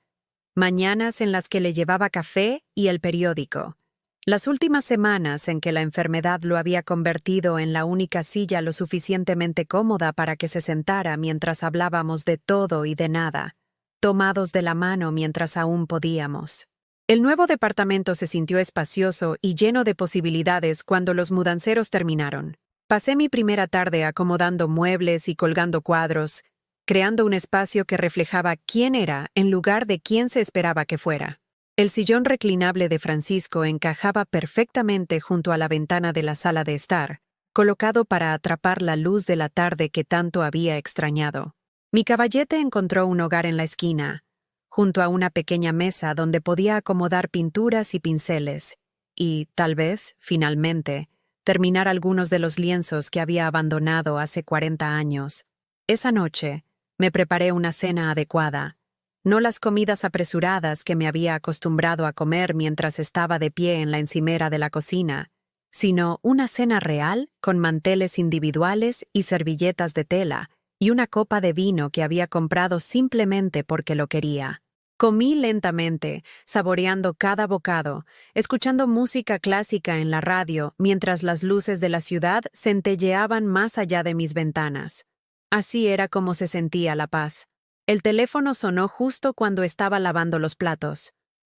Mañanas en las que le llevaba café y el periódico. Las últimas semanas en que la enfermedad lo había convertido en la única silla lo suficientemente cómoda para que se sentara mientras hablábamos de todo y de nada, tomados de la mano mientras aún podíamos. El nuevo departamento se sintió espacioso y lleno de posibilidades cuando los mudanceros terminaron. Pasé mi primera tarde acomodando muebles y colgando cuadros, creando un espacio que reflejaba quién era en lugar de quién se esperaba que fuera. El sillón reclinable de Francisco encajaba perfectamente junto a la ventana de la sala de estar, colocado para atrapar la luz de la tarde que tanto había extrañado. Mi caballete encontró un hogar en la esquina, junto a una pequeña mesa donde podía acomodar pinturas y pinceles, y, tal vez, finalmente, terminar algunos de los lienzos que había abandonado hace 40 años. Esa noche, me preparé una cena adecuada, no las comidas apresuradas que me había acostumbrado a comer mientras estaba de pie en la encimera de la cocina, sino una cena real con manteles individuales y servilletas de tela, y una copa de vino que había comprado simplemente porque lo quería. Comí lentamente, saboreando cada bocado, escuchando música clásica en la radio mientras las luces de la ciudad centelleaban más allá de mis ventanas. Así era como se sentía la paz. El teléfono sonó justo cuando estaba lavando los platos.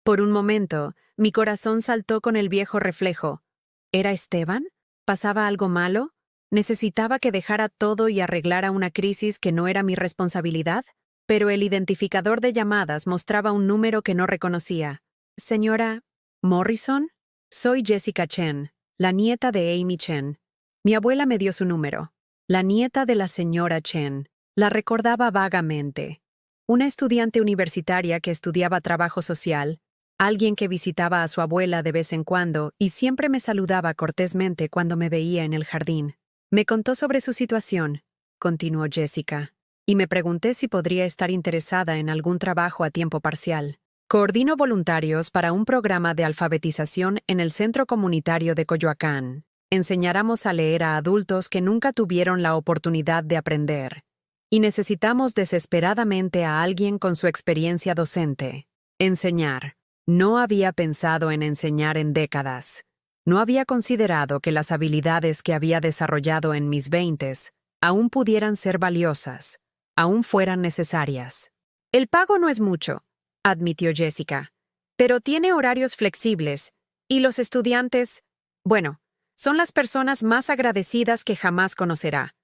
Por un momento, mi corazón saltó con el viejo reflejo. ¿Era Esteban? ¿Pasaba algo malo? ¿Necesitaba que dejara todo y arreglara una crisis que no era mi responsabilidad? Pero el identificador de llamadas mostraba un número que no reconocía. Señora Morrison, soy Jessica Chen, la nieta de Amy Chen. Mi abuela me dio su número. La nieta de la señora Chen. La recordaba vagamente. Una estudiante universitaria que estudiaba trabajo social, alguien que visitaba a su abuela de vez en cuando y siempre me saludaba cortésmente cuando me veía en el jardín. Me contó sobre su situación, continuó Jessica, y me pregunté si podría estar interesada en algún trabajo a tiempo parcial. Coordino voluntarios para un programa de alfabetización en el Centro Comunitario de Coyoacán. Enseñáramos a leer a adultos que nunca tuvieron la oportunidad de aprender. Y necesitamos desesperadamente a alguien con su experiencia docente. Enseñar. No había pensado en enseñar en décadas. No había considerado que las habilidades que había desarrollado en mis 20s aún pudieran ser valiosas, aún fueran necesarias. El pago no es mucho, admitió Jessica, pero tiene horarios flexibles, y los estudiantes, bueno, son las personas más agradecidas que jamás conocerá.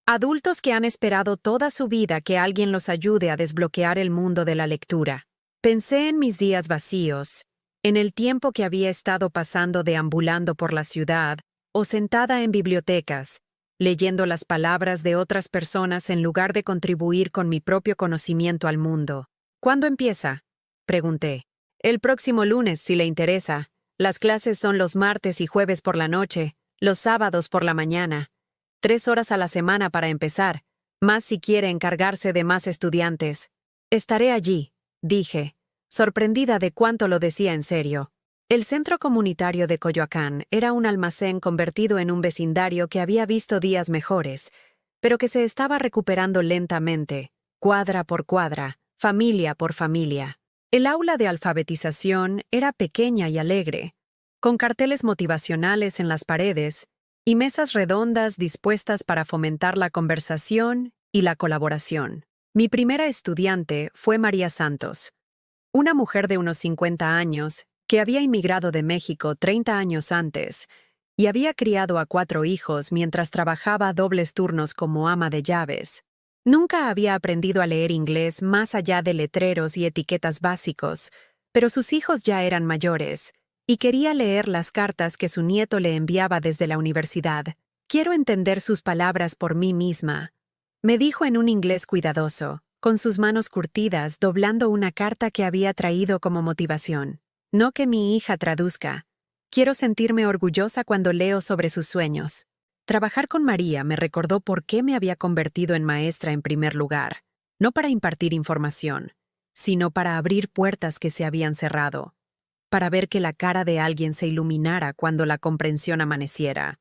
Adultos que han esperado toda su vida que alguien los ayude a desbloquear el mundo de la lectura. Pensé en mis días vacíos, en el tiempo que había estado pasando deambulando por la ciudad o sentada en bibliotecas, leyendo las palabras de otras personas en lugar de contribuir con mi propio conocimiento al mundo. ¿Cuándo empieza?, pregunté. El próximo lunes, si le interesa. Las clases son los martes y jueves por la noche, los sábados por la mañana. 3 horas a la semana para empezar, más si quiere encargarse de más estudiantes. Estaré allí, dije, sorprendida de cuánto lo decía en serio. El centro comunitario de Coyoacán era un almacén convertido en un vecindario que había visto días mejores, pero que se estaba recuperando lentamente, cuadra por cuadra, familia por familia. El aula de alfabetización era pequeña y alegre, con carteles motivacionales en las paredes y mesas redondas dispuestas para fomentar la conversación y la colaboración. Mi primera estudiante fue María Santos, una mujer de unos 50 años que había inmigrado de México 30 años antes y había criado a 4 hijos mientras trabajaba dobles turnos como ama de llaves. Nunca había aprendido a leer inglés más allá de letreros y etiquetas básicos, pero sus hijos ya eran mayores y quería leer las cartas que su nieto le enviaba desde la universidad. Quiero entender sus palabras por mí misma, me dijo en un inglés cuidadoso, con sus manos curtidas doblando una carta que había traído como motivación. No que mi hija traduzca. Quiero sentirme orgullosa cuando leo sobre sus sueños. Trabajar con María me recordó por qué me había convertido en maestra en primer lugar, no para impartir información, sino para abrir puertas que se habían cerrado, para ver que la cara de alguien se iluminara cuando la comprensión amaneciera,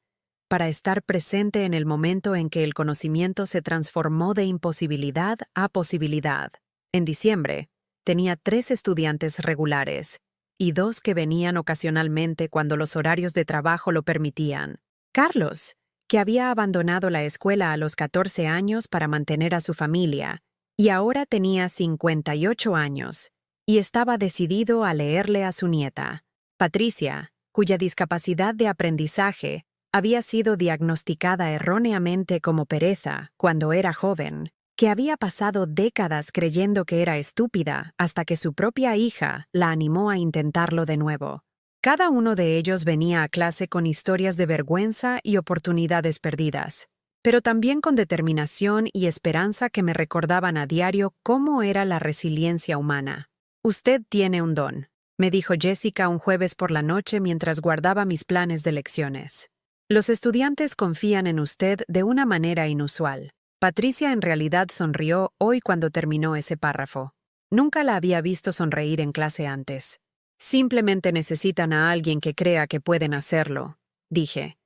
para estar presente en el momento en que el conocimiento se transformó de imposibilidad a posibilidad. En diciembre, tenía 3 estudiantes regulares y 2 que venían ocasionalmente cuando los horarios de trabajo lo permitían. Carlos, que había abandonado la escuela a los 14 años para mantener a su familia, y ahora tenía 58 años, y estaba decidido a leerle a su nieta. Patricia, cuya discapacidad de aprendizaje había sido diagnosticada erróneamente como pereza cuando era joven, que había pasado décadas creyendo que era estúpida hasta que su propia hija la animó a intentarlo de nuevo. Cada uno de ellos venía a clase con historias de vergüenza y oportunidades perdidas, pero también con determinación y esperanza que me recordaban a diario cómo era la resiliencia humana. Usted tiene un don, me dijo Jessica un jueves por la noche mientras guardaba mis planes de lecciones. Los estudiantes confían en usted de una manera inusual. Patricia en realidad sonrió hoy cuando terminó ese párrafo. Nunca la había visto sonreír en clase antes. Simplemente necesitan a alguien que crea que pueden hacerlo, dije.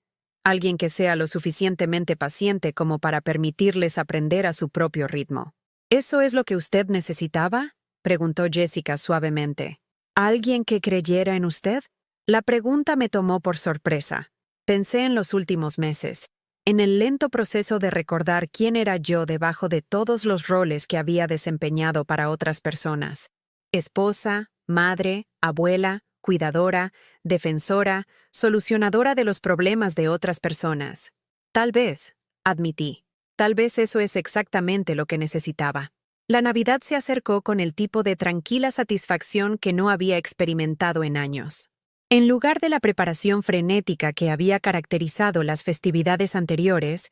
Alguien que sea lo suficientemente paciente como para permitirles aprender a su propio ritmo. ¿Eso es lo que usted necesitaba?, preguntó Jessica suavemente. ¿Alguien que creyera en usted? La pregunta me tomó por sorpresa. Pensé en los últimos meses, en el lento proceso de recordar quién era yo debajo de todos los roles que había desempeñado para otras personas. Esposa, madre, abuela, cuidadora, defensora, solucionadora de los problemas de otras personas. Tal vez, admití, tal vez eso es exactamente lo que necesitaba. La Navidad se acercó con el tipo de tranquila satisfacción que no había experimentado en años. En lugar de la preparación frenética que había caracterizado las festividades anteriores,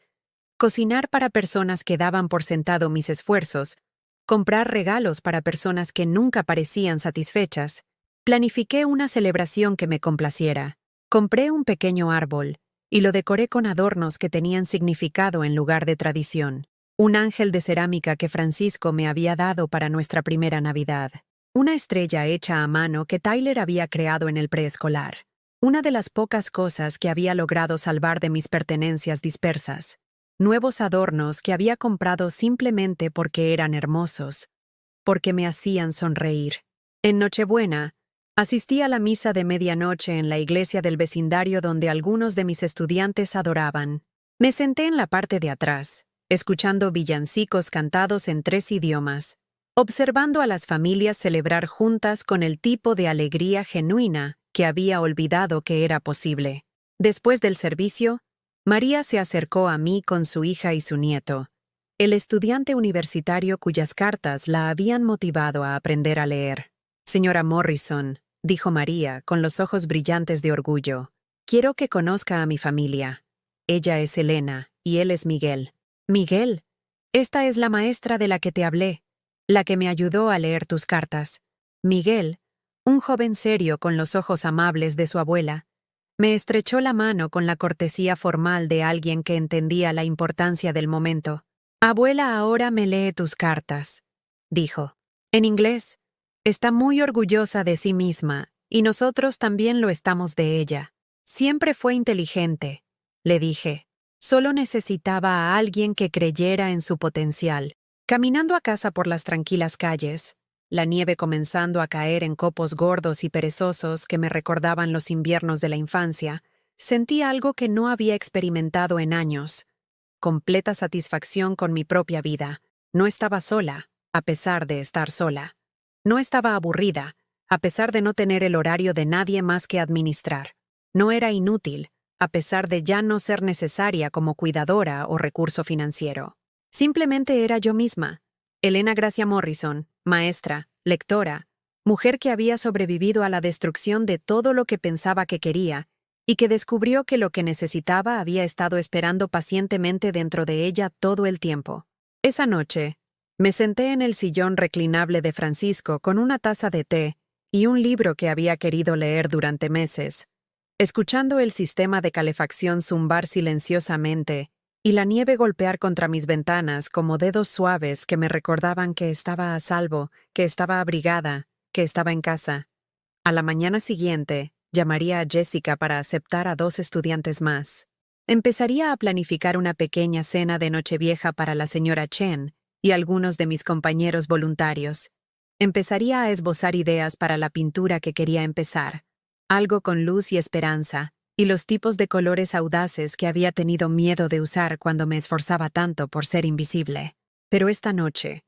cocinar para personas que daban por sentado mis esfuerzos, comprar regalos para personas que nunca parecían satisfechas, planifiqué una celebración que me complaciera. Compré un pequeño árbol y lo decoré con adornos que tenían significado en lugar de tradición. Un ángel de cerámica que Francisco me había dado para nuestra primera Navidad. Una estrella hecha a mano que Tyler había creado en el preescolar. Una de las pocas cosas que había logrado salvar de mis pertenencias dispersas. Nuevos adornos que había comprado simplemente porque eran hermosos, porque me hacían sonreír. En Nochebuena, asistí a la misa de medianoche en la iglesia del vecindario donde algunos de mis estudiantes adoraban. Me senté en la parte de atrás, escuchando villancicos cantados en 3 idiomas, observando a las familias celebrar juntas con el tipo de alegría genuina que había olvidado que era posible. Después del servicio, María se acercó a mí con su hija y su nieto, el estudiante universitario cuyas cartas la habían motivado a aprender a leer. «Señora Morrison», dijo María, con los ojos brillantes de orgullo, «quiero que conozca a mi familia. Ella es Elena y él es Miguel». «Miguel, esta es la maestra de la que te hablé, la que me ayudó a leer tus cartas». Miguel, un joven serio con los ojos amables de su abuela, me estrechó la mano con la cortesía formal de alguien que entendía la importancia del momento. «Abuela ahora me lee tus cartas», dijo. «En inglés. Está muy orgullosa de sí misma, y nosotros también lo estamos de ella. Siempre fue inteligente», le dije. Solo necesitaba a alguien que creyera en su potencial. Caminando a casa por las tranquilas calles, la nieve comenzando a caer en copos gordos y perezosos que me recordaban los inviernos de la infancia, sentí algo que no había experimentado en años. Completa satisfacción con mi propia vida. No estaba sola, a pesar de estar sola. No estaba aburrida, a pesar de no tener el horario de nadie más que administrar. No era inútil, a pesar de ya no ser necesaria como cuidadora o recurso financiero. Simplemente era yo misma, Elena Gracia Morrison, maestra, lectora, mujer que había sobrevivido a la destrucción de todo lo que pensaba que quería y que descubrió que lo que necesitaba había estado esperando pacientemente dentro de ella todo el tiempo. Esa noche, me senté en el sillón reclinable de Francisco con una taza de té y un libro que había querido leer durante meses, escuchando el sistema de calefacción zumbar silenciosamente y la nieve golpear contra mis ventanas como dedos suaves que me recordaban que estaba a salvo, que estaba abrigada, que estaba en casa. A la mañana siguiente, llamaría a Jessica para aceptar a 2 estudiantes más. Empezaría a planificar una pequeña cena de Nochevieja para la señora Chen y algunos de mis compañeros voluntarios. Empezaría a esbozar ideas para la pintura que quería empezar, algo con luz y esperanza, y los tipos de colores audaces que había tenido miedo de usar cuando me esforzaba tanto por ser invisible. Pero esta noche,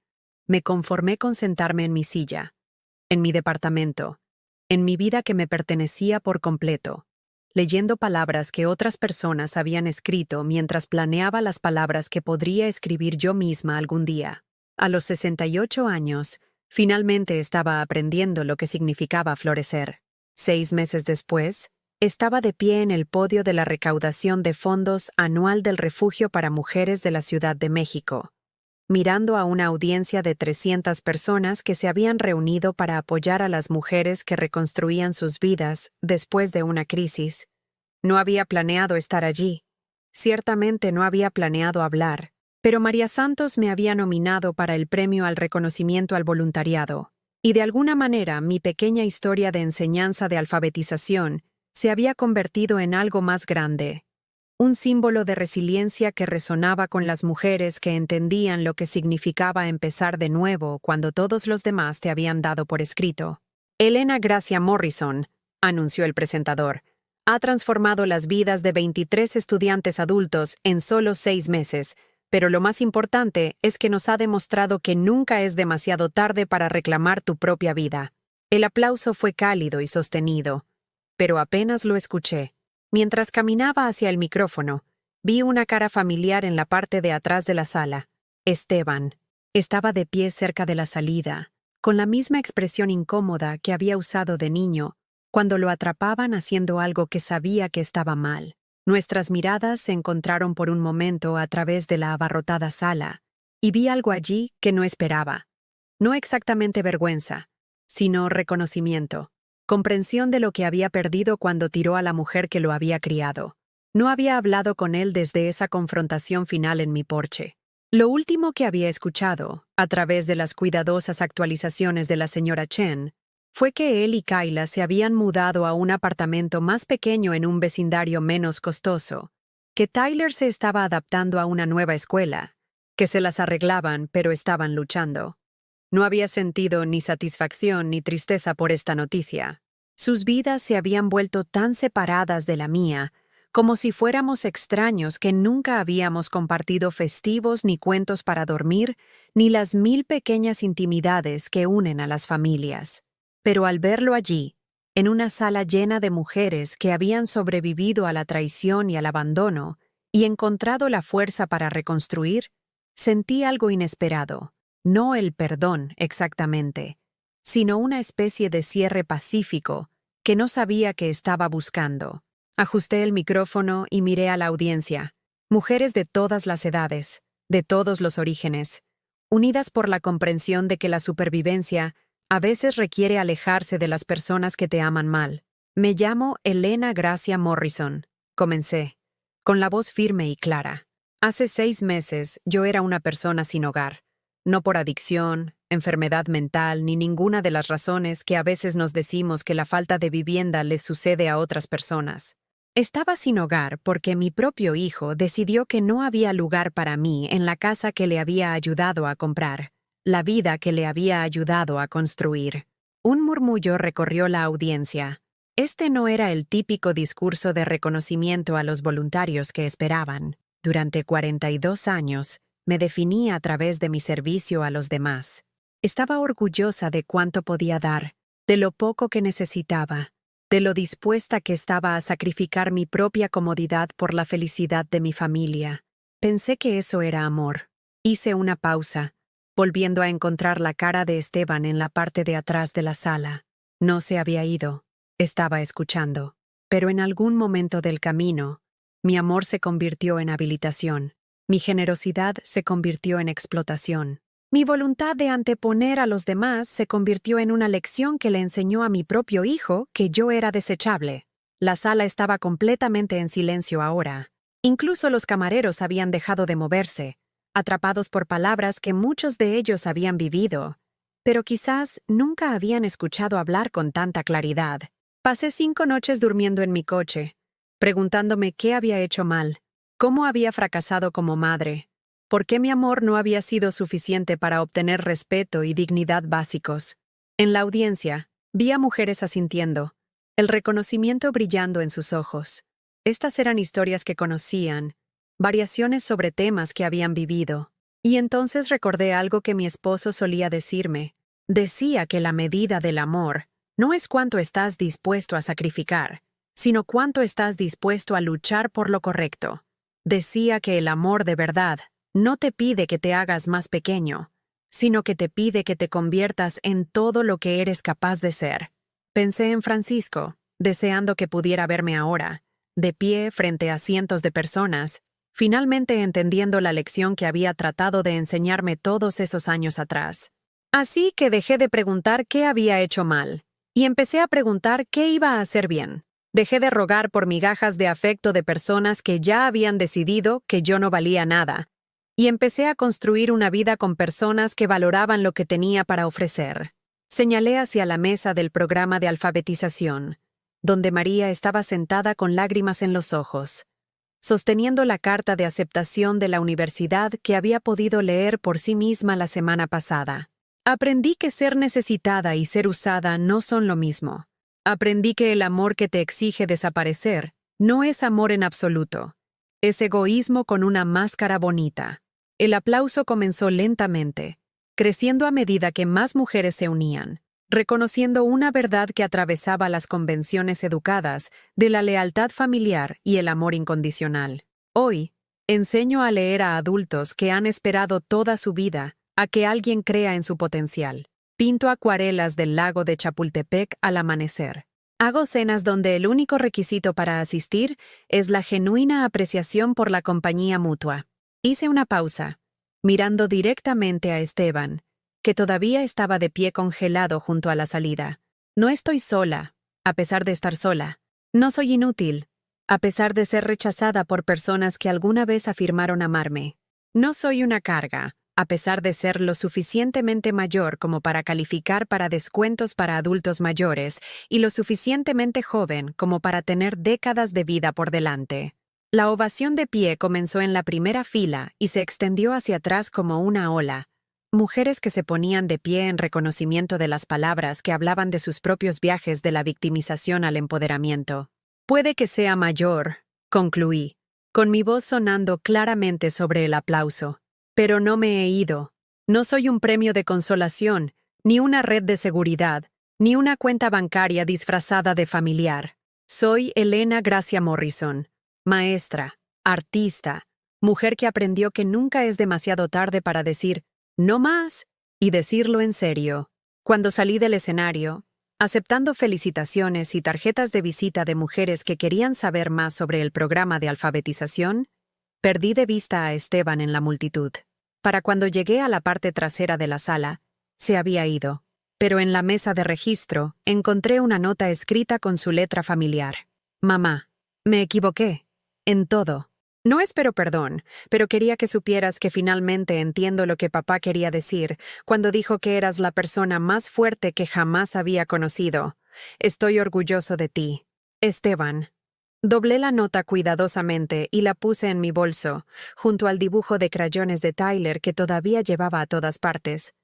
me conformé con sentarme en mi silla, en mi departamento, en mi vida que me pertenecía por completo, leyendo palabras que otras personas habían escrito mientras planeaba las palabras que podría escribir yo misma algún día. A los 68 años, finalmente estaba aprendiendo lo que significaba florecer. 6 meses después, estaba de pie en el podio de la recaudación de fondos anual del Refugio para Mujeres de la Ciudad de México, mirando a una audiencia de 300 personas que se habían reunido para apoyar a las mujeres que reconstruían sus vidas después de una crisis. No había planeado estar allí. Ciertamente no había planeado hablar, pero María Santos me había nominado para el Premio al Reconocimiento al Voluntariado, y de alguna manera mi pequeña historia de enseñanza de alfabetización se había convertido en algo más grande, un símbolo de resiliencia que resonaba con las mujeres que entendían lo que significaba empezar de nuevo cuando todos los demás te habían dado por escrito. Elena Gracia Morrison, anunció el presentador, Ha transformado las vidas de 23 estudiantes adultos en solo 6 meses, pero lo más importante es que nos ha demostrado que nunca es demasiado tarde para reclamar tu propia vida. El aplauso fue cálido y sostenido, pero apenas lo escuché. Mientras caminaba hacia el micrófono, vi una cara familiar en la parte de atrás de la sala. Esteban. Estaba de pie cerca de la salida, con la misma expresión incómoda que había usado de niño, cuando lo atrapaban haciendo algo que sabía que estaba mal. Nuestras miradas se encontraron por un momento a través de la abarrotada sala, y vi algo allí que no esperaba. No exactamente vergüenza, sino reconocimiento, comprensión de lo que había perdido cuando tiró a la mujer que lo había criado. No había hablado con él desde esa confrontación final en mi porche. Lo último que había escuchado, a través de las cuidadosas actualizaciones de la señora Chen, fue que él y Kayla se habían mudado a un apartamento más pequeño en un vecindario menos costoso, que Tyler se estaba adaptando a una nueva escuela, que se las arreglaban pero estaban luchando. No había sentido ni satisfacción ni tristeza por esta noticia. Sus vidas se habían vuelto tan separadas de la mía, como si fuéramos extraños que nunca habíamos compartido festivos ni cuentos para dormir, ni las 1000 pequeñas intimidades que unen a las familias. Pero al verlo allí, en una sala llena de mujeres que habían sobrevivido a la traición y al abandono y encontrado la fuerza para reconstruir, sentí algo inesperado, no el perdón exactamente, sino una especie de cierre pacífico que no sabía que estaba buscando. Ajusté el micrófono y miré a la audiencia. Mujeres de todas las edades, de todos los orígenes, unidas por la comprensión de que la supervivencia a veces requiere alejarse de las personas que te aman mal. Me llamo Elena Gracia Morrison. Comencé, con la voz firme y clara. Hace 6 meses yo era una persona sin hogar, no por adicción, enfermedad mental ni ninguna de las razones que a veces nos decimos que la falta de vivienda les sucede a otras personas. Estaba sin hogar porque mi propio hijo decidió que no había lugar para mí en la casa que le había ayudado a comprar, la vida que le había ayudado a construir. Un murmullo recorrió la audiencia. Este no era el típico discurso de reconocimiento a los voluntarios que esperaban. Durante 42 años, me definí a través de mi servicio a los demás. Estaba orgullosa de cuánto podía dar, de lo poco que necesitaba, de lo dispuesta que estaba a sacrificar mi propia comodidad por la felicidad de mi familia. Pensé que eso era amor. Hice una pausa, volviendo a encontrar la cara de Esteban en la parte de atrás de la sala. No se había ido, estaba escuchando. Pero en algún momento del camino, mi amor se convirtió en habilitación, mi generosidad se convirtió en explotación. Mi voluntad de anteponer a los demás se convirtió en una lección que le enseñó a mi propio hijo que yo era desechable. La sala estaba completamente en silencio ahora. Incluso los camareros habían dejado de moverse, atrapados por palabras que muchos de ellos habían vivido, pero quizás nunca habían escuchado hablar con tanta claridad. Pasé 5 noches durmiendo en mi coche, preguntándome qué había hecho mal, cómo había fracasado como madre, por qué mi amor no había sido suficiente para obtener respeto y dignidad básicos. En la audiencia, vi a mujeres asintiendo, el reconocimiento brillando en sus ojos. Estas eran historias que conocían, variaciones sobre temas que habían vivido. Y entonces recordé algo que mi esposo solía decirme. Decía que la medida del amor no es cuánto estás dispuesto a sacrificar, sino cuánto estás dispuesto a luchar por lo correcto. Decía que el amor de verdad no te pide que te hagas más pequeño, sino que te pide que te conviertas en todo lo que eres capaz de ser. Pensé en Francisco, deseando que pudiera verme ahora, de pie frente a cientos de personas, finalmente entendiendo la lección que había tratado de enseñarme todos esos años atrás. Así que dejé de preguntar qué había hecho mal, y empecé a preguntar qué iba a hacer bien. Dejé de rogar por migajas de afecto de personas que ya habían decidido que yo no valía nada, y empecé a construir una vida con personas que valoraban lo que tenía para ofrecer. Señalé hacia la mesa del programa de alfabetización, donde María estaba sentada con lágrimas en los ojos, sosteniendo la carta de aceptación de la universidad que había podido leer por sí misma la semana pasada. Aprendí que ser necesitada y ser usada no son lo mismo. Aprendí que el amor que te exige desaparecer no es amor en absoluto. Es egoísmo con una máscara bonita. El aplauso comenzó lentamente, creciendo a medida que más mujeres se unían, reconociendo una verdad que atravesaba las convenciones educadas de la lealtad familiar y el amor incondicional. Hoy, enseño a leer a adultos que han esperado toda su vida a que alguien crea en su potencial. Pinto acuarelas del lago de Chapultepec al amanecer. Hago cenas donde el único requisito para asistir es la genuina apreciación por la compañía mutua. Hice una pausa, mirando directamente a Esteban, que todavía estaba de pie congelado junto a la salida. No estoy sola, a pesar de estar sola. No soy inútil, a pesar de ser rechazada por personas que alguna vez afirmaron amarme. No soy una carga, a pesar de ser lo suficientemente mayor como para calificar para descuentos para adultos mayores y lo suficientemente joven como para tener décadas de vida por delante. La ovación de pie comenzó en la primera fila y se extendió hacia atrás como una ola. Mujeres que se ponían de pie en reconocimiento de las palabras que hablaban de sus propios viajes de la victimización al empoderamiento. Puede que sea mayor, concluí, con mi voz sonando claramente sobre el aplauso. Pero no me he ido. No soy un premio de consolación, ni una red de seguridad, ni una cuenta bancaria disfrazada de familiar. Soy Elena Gracia Morrison, maestra, artista, mujer que aprendió que nunca es demasiado tarde para decir «no más» y decirlo en serio. Cuando salí del escenario, aceptando felicitaciones y tarjetas de visita de mujeres que querían saber más sobre el programa de alfabetización, perdí de vista a Esteban en la multitud. Para cuando llegué a la parte trasera de la sala, se había ido. Pero en la mesa de registro encontré una nota escrita con su letra familiar. Mamá, me equivoqué. En todo. No espero perdón, pero quería que supieras que finalmente entiendo lo que papá quería decir cuando dijo que eras la persona más fuerte que jamás había conocido. Estoy orgulloso de ti. Esteban. Doblé la nota cuidadosamente y la puse en mi bolso, junto al dibujo de crayones de Tyler que todavía llevaba a todas partes.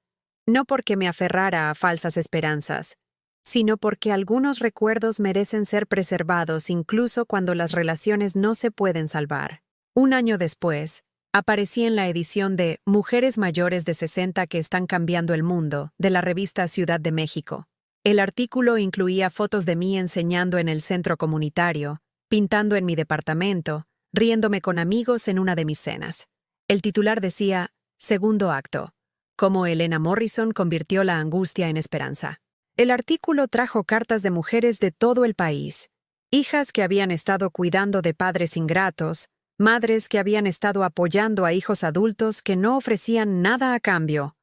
No porque me aferrara a falsas esperanzas, sino porque algunos recuerdos merecen ser preservados incluso cuando las relaciones no se pueden salvar. Un año después, aparecí en la edición de Mujeres Mayores de 60 que están cambiando el mundo, de la revista Ciudad de México. El artículo incluía fotos de mí enseñando en el centro comunitario, pintando en mi departamento, riéndome con amigos en una de mis cenas. El titular decía, Segundo acto, cómo Elena Morrison convirtió la angustia en esperanza. El artículo trajo cartas de mujeres de todo el país, hijas que habían estado cuidando de padres ingratos, madres que habían estado apoyando a hijos adultos que no ofrecían nada a cambio,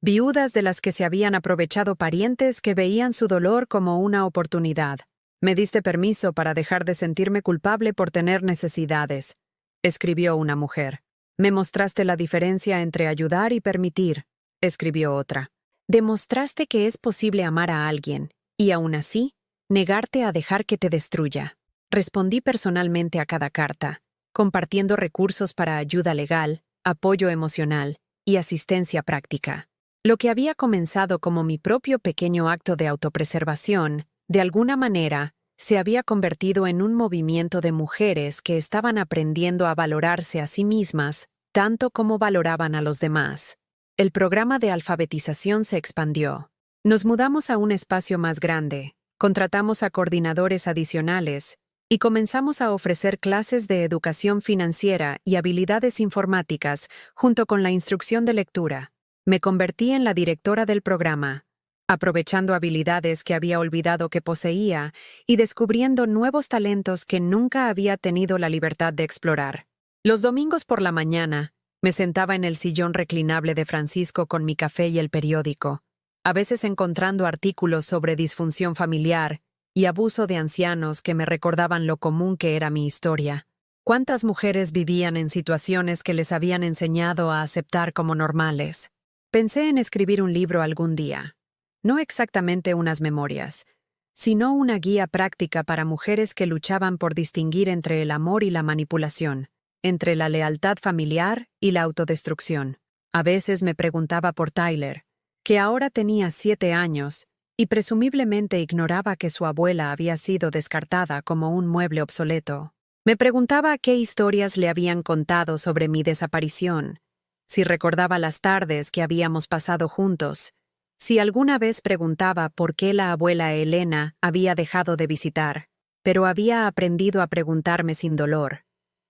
viudas de las que se habían aprovechado parientes que veían su dolor como una oportunidad. Me diste permiso para dejar de sentirme culpable por tener necesidades, escribió una mujer. Me mostraste la diferencia entre ayudar y permitir, escribió otra. Demostraste que es posible amar a alguien, y aún así, negarte a dejar que te destruya. Respondí personalmente a cada carta, compartiendo recursos para ayuda legal, apoyo emocional y asistencia práctica. Lo que había comenzado como mi propio pequeño acto de autopreservación, de alguna manera, se había convertido en un movimiento de mujeres que estaban aprendiendo a valorarse a sí mismas, tanto como valoraban a los demás. El programa de alfabetización se expandió. Nos mudamos a un espacio más grande, contratamos a coordinadores adicionales y comenzamos a ofrecer clases de educación financiera y habilidades informáticas junto con la instrucción de lectura. Me convertí en la directora del programa, aprovechando habilidades que había olvidado que poseía y descubriendo nuevos talentos que nunca había tenido la libertad de explorar. Los domingos por la mañana, me sentaba en el sillón reclinable de Francisco con mi café y el periódico, a veces encontrando artículos sobre disfunción familiar y abuso de ancianos que me recordaban lo común que era mi historia. ¿Cuántas mujeres vivían en situaciones que les habían enseñado a aceptar como normales? Pensé en escribir un libro algún día. No exactamente unas memorias, sino una guía práctica para mujeres que luchaban por distinguir entre el amor y la manipulación, entre la lealtad familiar y la autodestrucción. A veces me preguntaba por Tyler, que ahora tenía 7 años, y presumiblemente ignoraba que su abuela había sido descartada como un mueble obsoleto. Me preguntaba qué historias le habían contado sobre mi desaparición, si recordaba las tardes que habíamos pasado juntos, si alguna vez preguntaba por qué la abuela Elena había dejado de visitar, pero había aprendido a preguntarme sin dolor,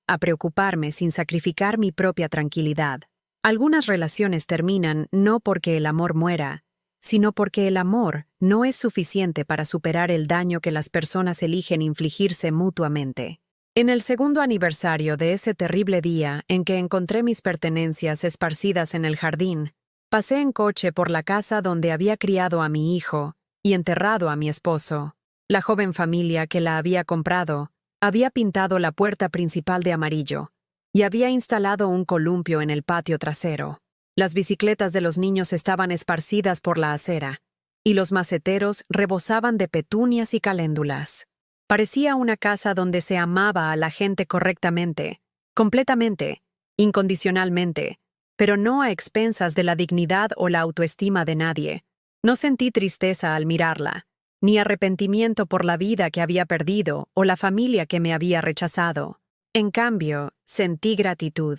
a preocuparme sin sacrificar mi propia tranquilidad. Algunas relaciones terminan no porque el amor muera, sino porque el amor no es suficiente para superar el daño que las personas eligen infligirse mutuamente. En el segundo aniversario de ese terrible día en que encontré mis pertenencias esparcidas en el jardín, pasé en coche por la casa donde había criado a mi hijo y enterrado a mi esposo. La joven familia que la había comprado había pintado la puerta principal de amarillo y había instalado un columpio en el patio trasero. Las bicicletas de los niños estaban esparcidas por la acera, y los maceteros rebosaban de petunias y caléndulas. Parecía una casa donde se amaba a la gente correctamente, completamente, incondicionalmente, pero no a expensas de la dignidad o la autoestima de nadie. No sentí tristeza al mirarla, ni arrepentimiento por la vida que había perdido o la familia que me había rechazado. En cambio, sentí gratitud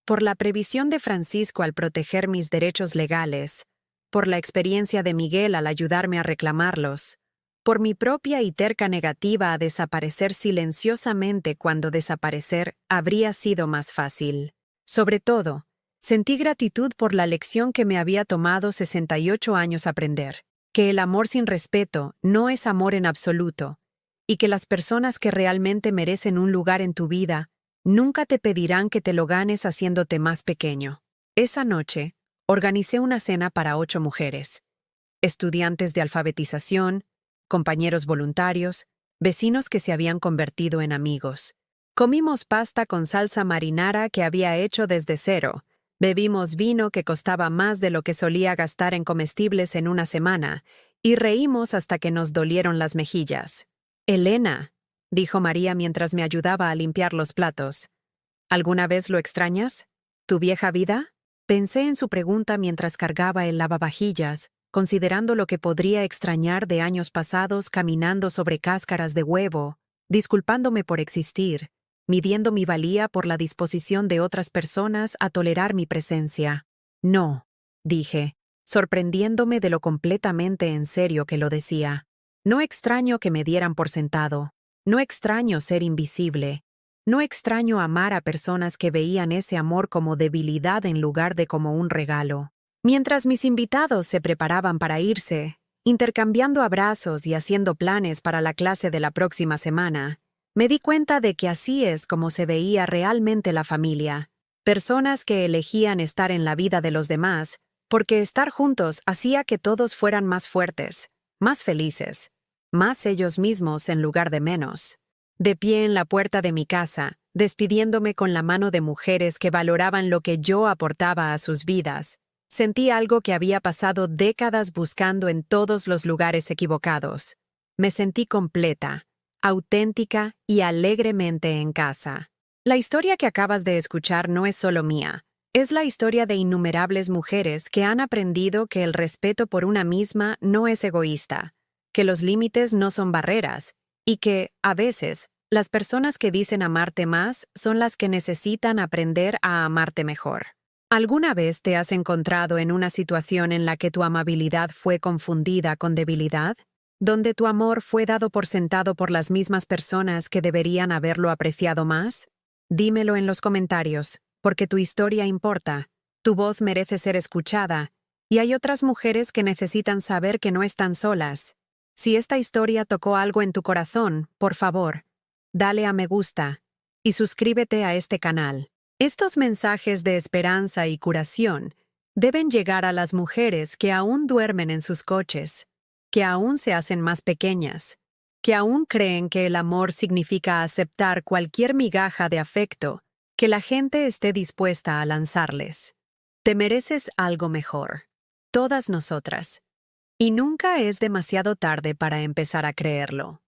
por la previsión de Francisco al proteger mis derechos legales, por la experiencia de Miguel al ayudarme a reclamarlos, por mi propia y terca negativa a desaparecer silenciosamente cuando desaparecer habría sido más fácil. Sobre todo, sentí gratitud por la lección que me había tomado 68 años aprender, que el amor sin respeto no es amor en absoluto, y que las personas que realmente merecen un lugar en tu vida nunca te pedirán que te lo ganes haciéndote más pequeño. Esa noche, organicé una cena para 8 mujeres, estudiantes de alfabetización, compañeros voluntarios, vecinos que se habían convertido en amigos. Comimos pasta con salsa marinara que había hecho desde cero, bebimos vino que costaba más de lo que solía gastar en comestibles en una semana, y reímos hasta que nos dolieron las mejillas. «Elena», dijo María mientras me ayudaba a limpiar los platos, «¿alguna vez lo extrañas? ¿Tu vieja vida?» Pensé en su pregunta mientras cargaba el lavavajillas, considerando lo que podría extrañar de años pasados caminando sobre cáscaras de huevo, disculpándome por existir, midiendo mi valía por la disposición de otras personas a tolerar mi presencia. «No», dije, sorprendiéndome de lo completamente en serio que lo decía. No extraño que me dieran por sentado. No extraño ser invisible. No extraño amar a personas que veían ese amor como debilidad en lugar de como un regalo. Mientras mis invitados se preparaban para irse, intercambiando abrazos y haciendo planes para la clase de la próxima semana, me di cuenta de que así es como se veía realmente la familia. Personas que elegían estar en la vida de los demás, porque estar juntos hacía que todos fueran más fuertes, más felices, más ellos mismos en lugar de menos. De pie en la puerta de mi casa, despidiéndome con la mano de mujeres que valoraban lo que yo aportaba a sus vidas, sentí algo que había pasado décadas buscando en todos los lugares equivocados. Me sentí completa, auténtica y alegremente en casa. La historia que acabas de escuchar no es solo mía. Es la historia de innumerables mujeres que han aprendido que el respeto por una misma no es egoísta, que los límites no son barreras, y que, a veces, las personas que dicen amarte más son las que necesitan aprender a amarte mejor. ¿Alguna vez te has encontrado en una situación en la que tu amabilidad fue confundida con debilidad? ¿Donde tu amor fue dado por sentado por las mismas personas que deberían haberlo apreciado más? Dímelo en los comentarios, porque tu historia importa, tu voz merece ser escuchada, y hay otras mujeres que necesitan saber que no están solas. Si esta historia tocó algo en tu corazón, por favor, dale a me gusta y suscríbete a este canal. Estos mensajes de esperanza y curación deben llegar a las mujeres que aún duermen en sus coches, que aún se hacen más pequeñas, que aún creen que el amor significa aceptar cualquier migaja de afecto que la gente esté dispuesta a lanzarles. Te mereces algo mejor. Todas nosotras. Y nunca es demasiado tarde para empezar a creerlo.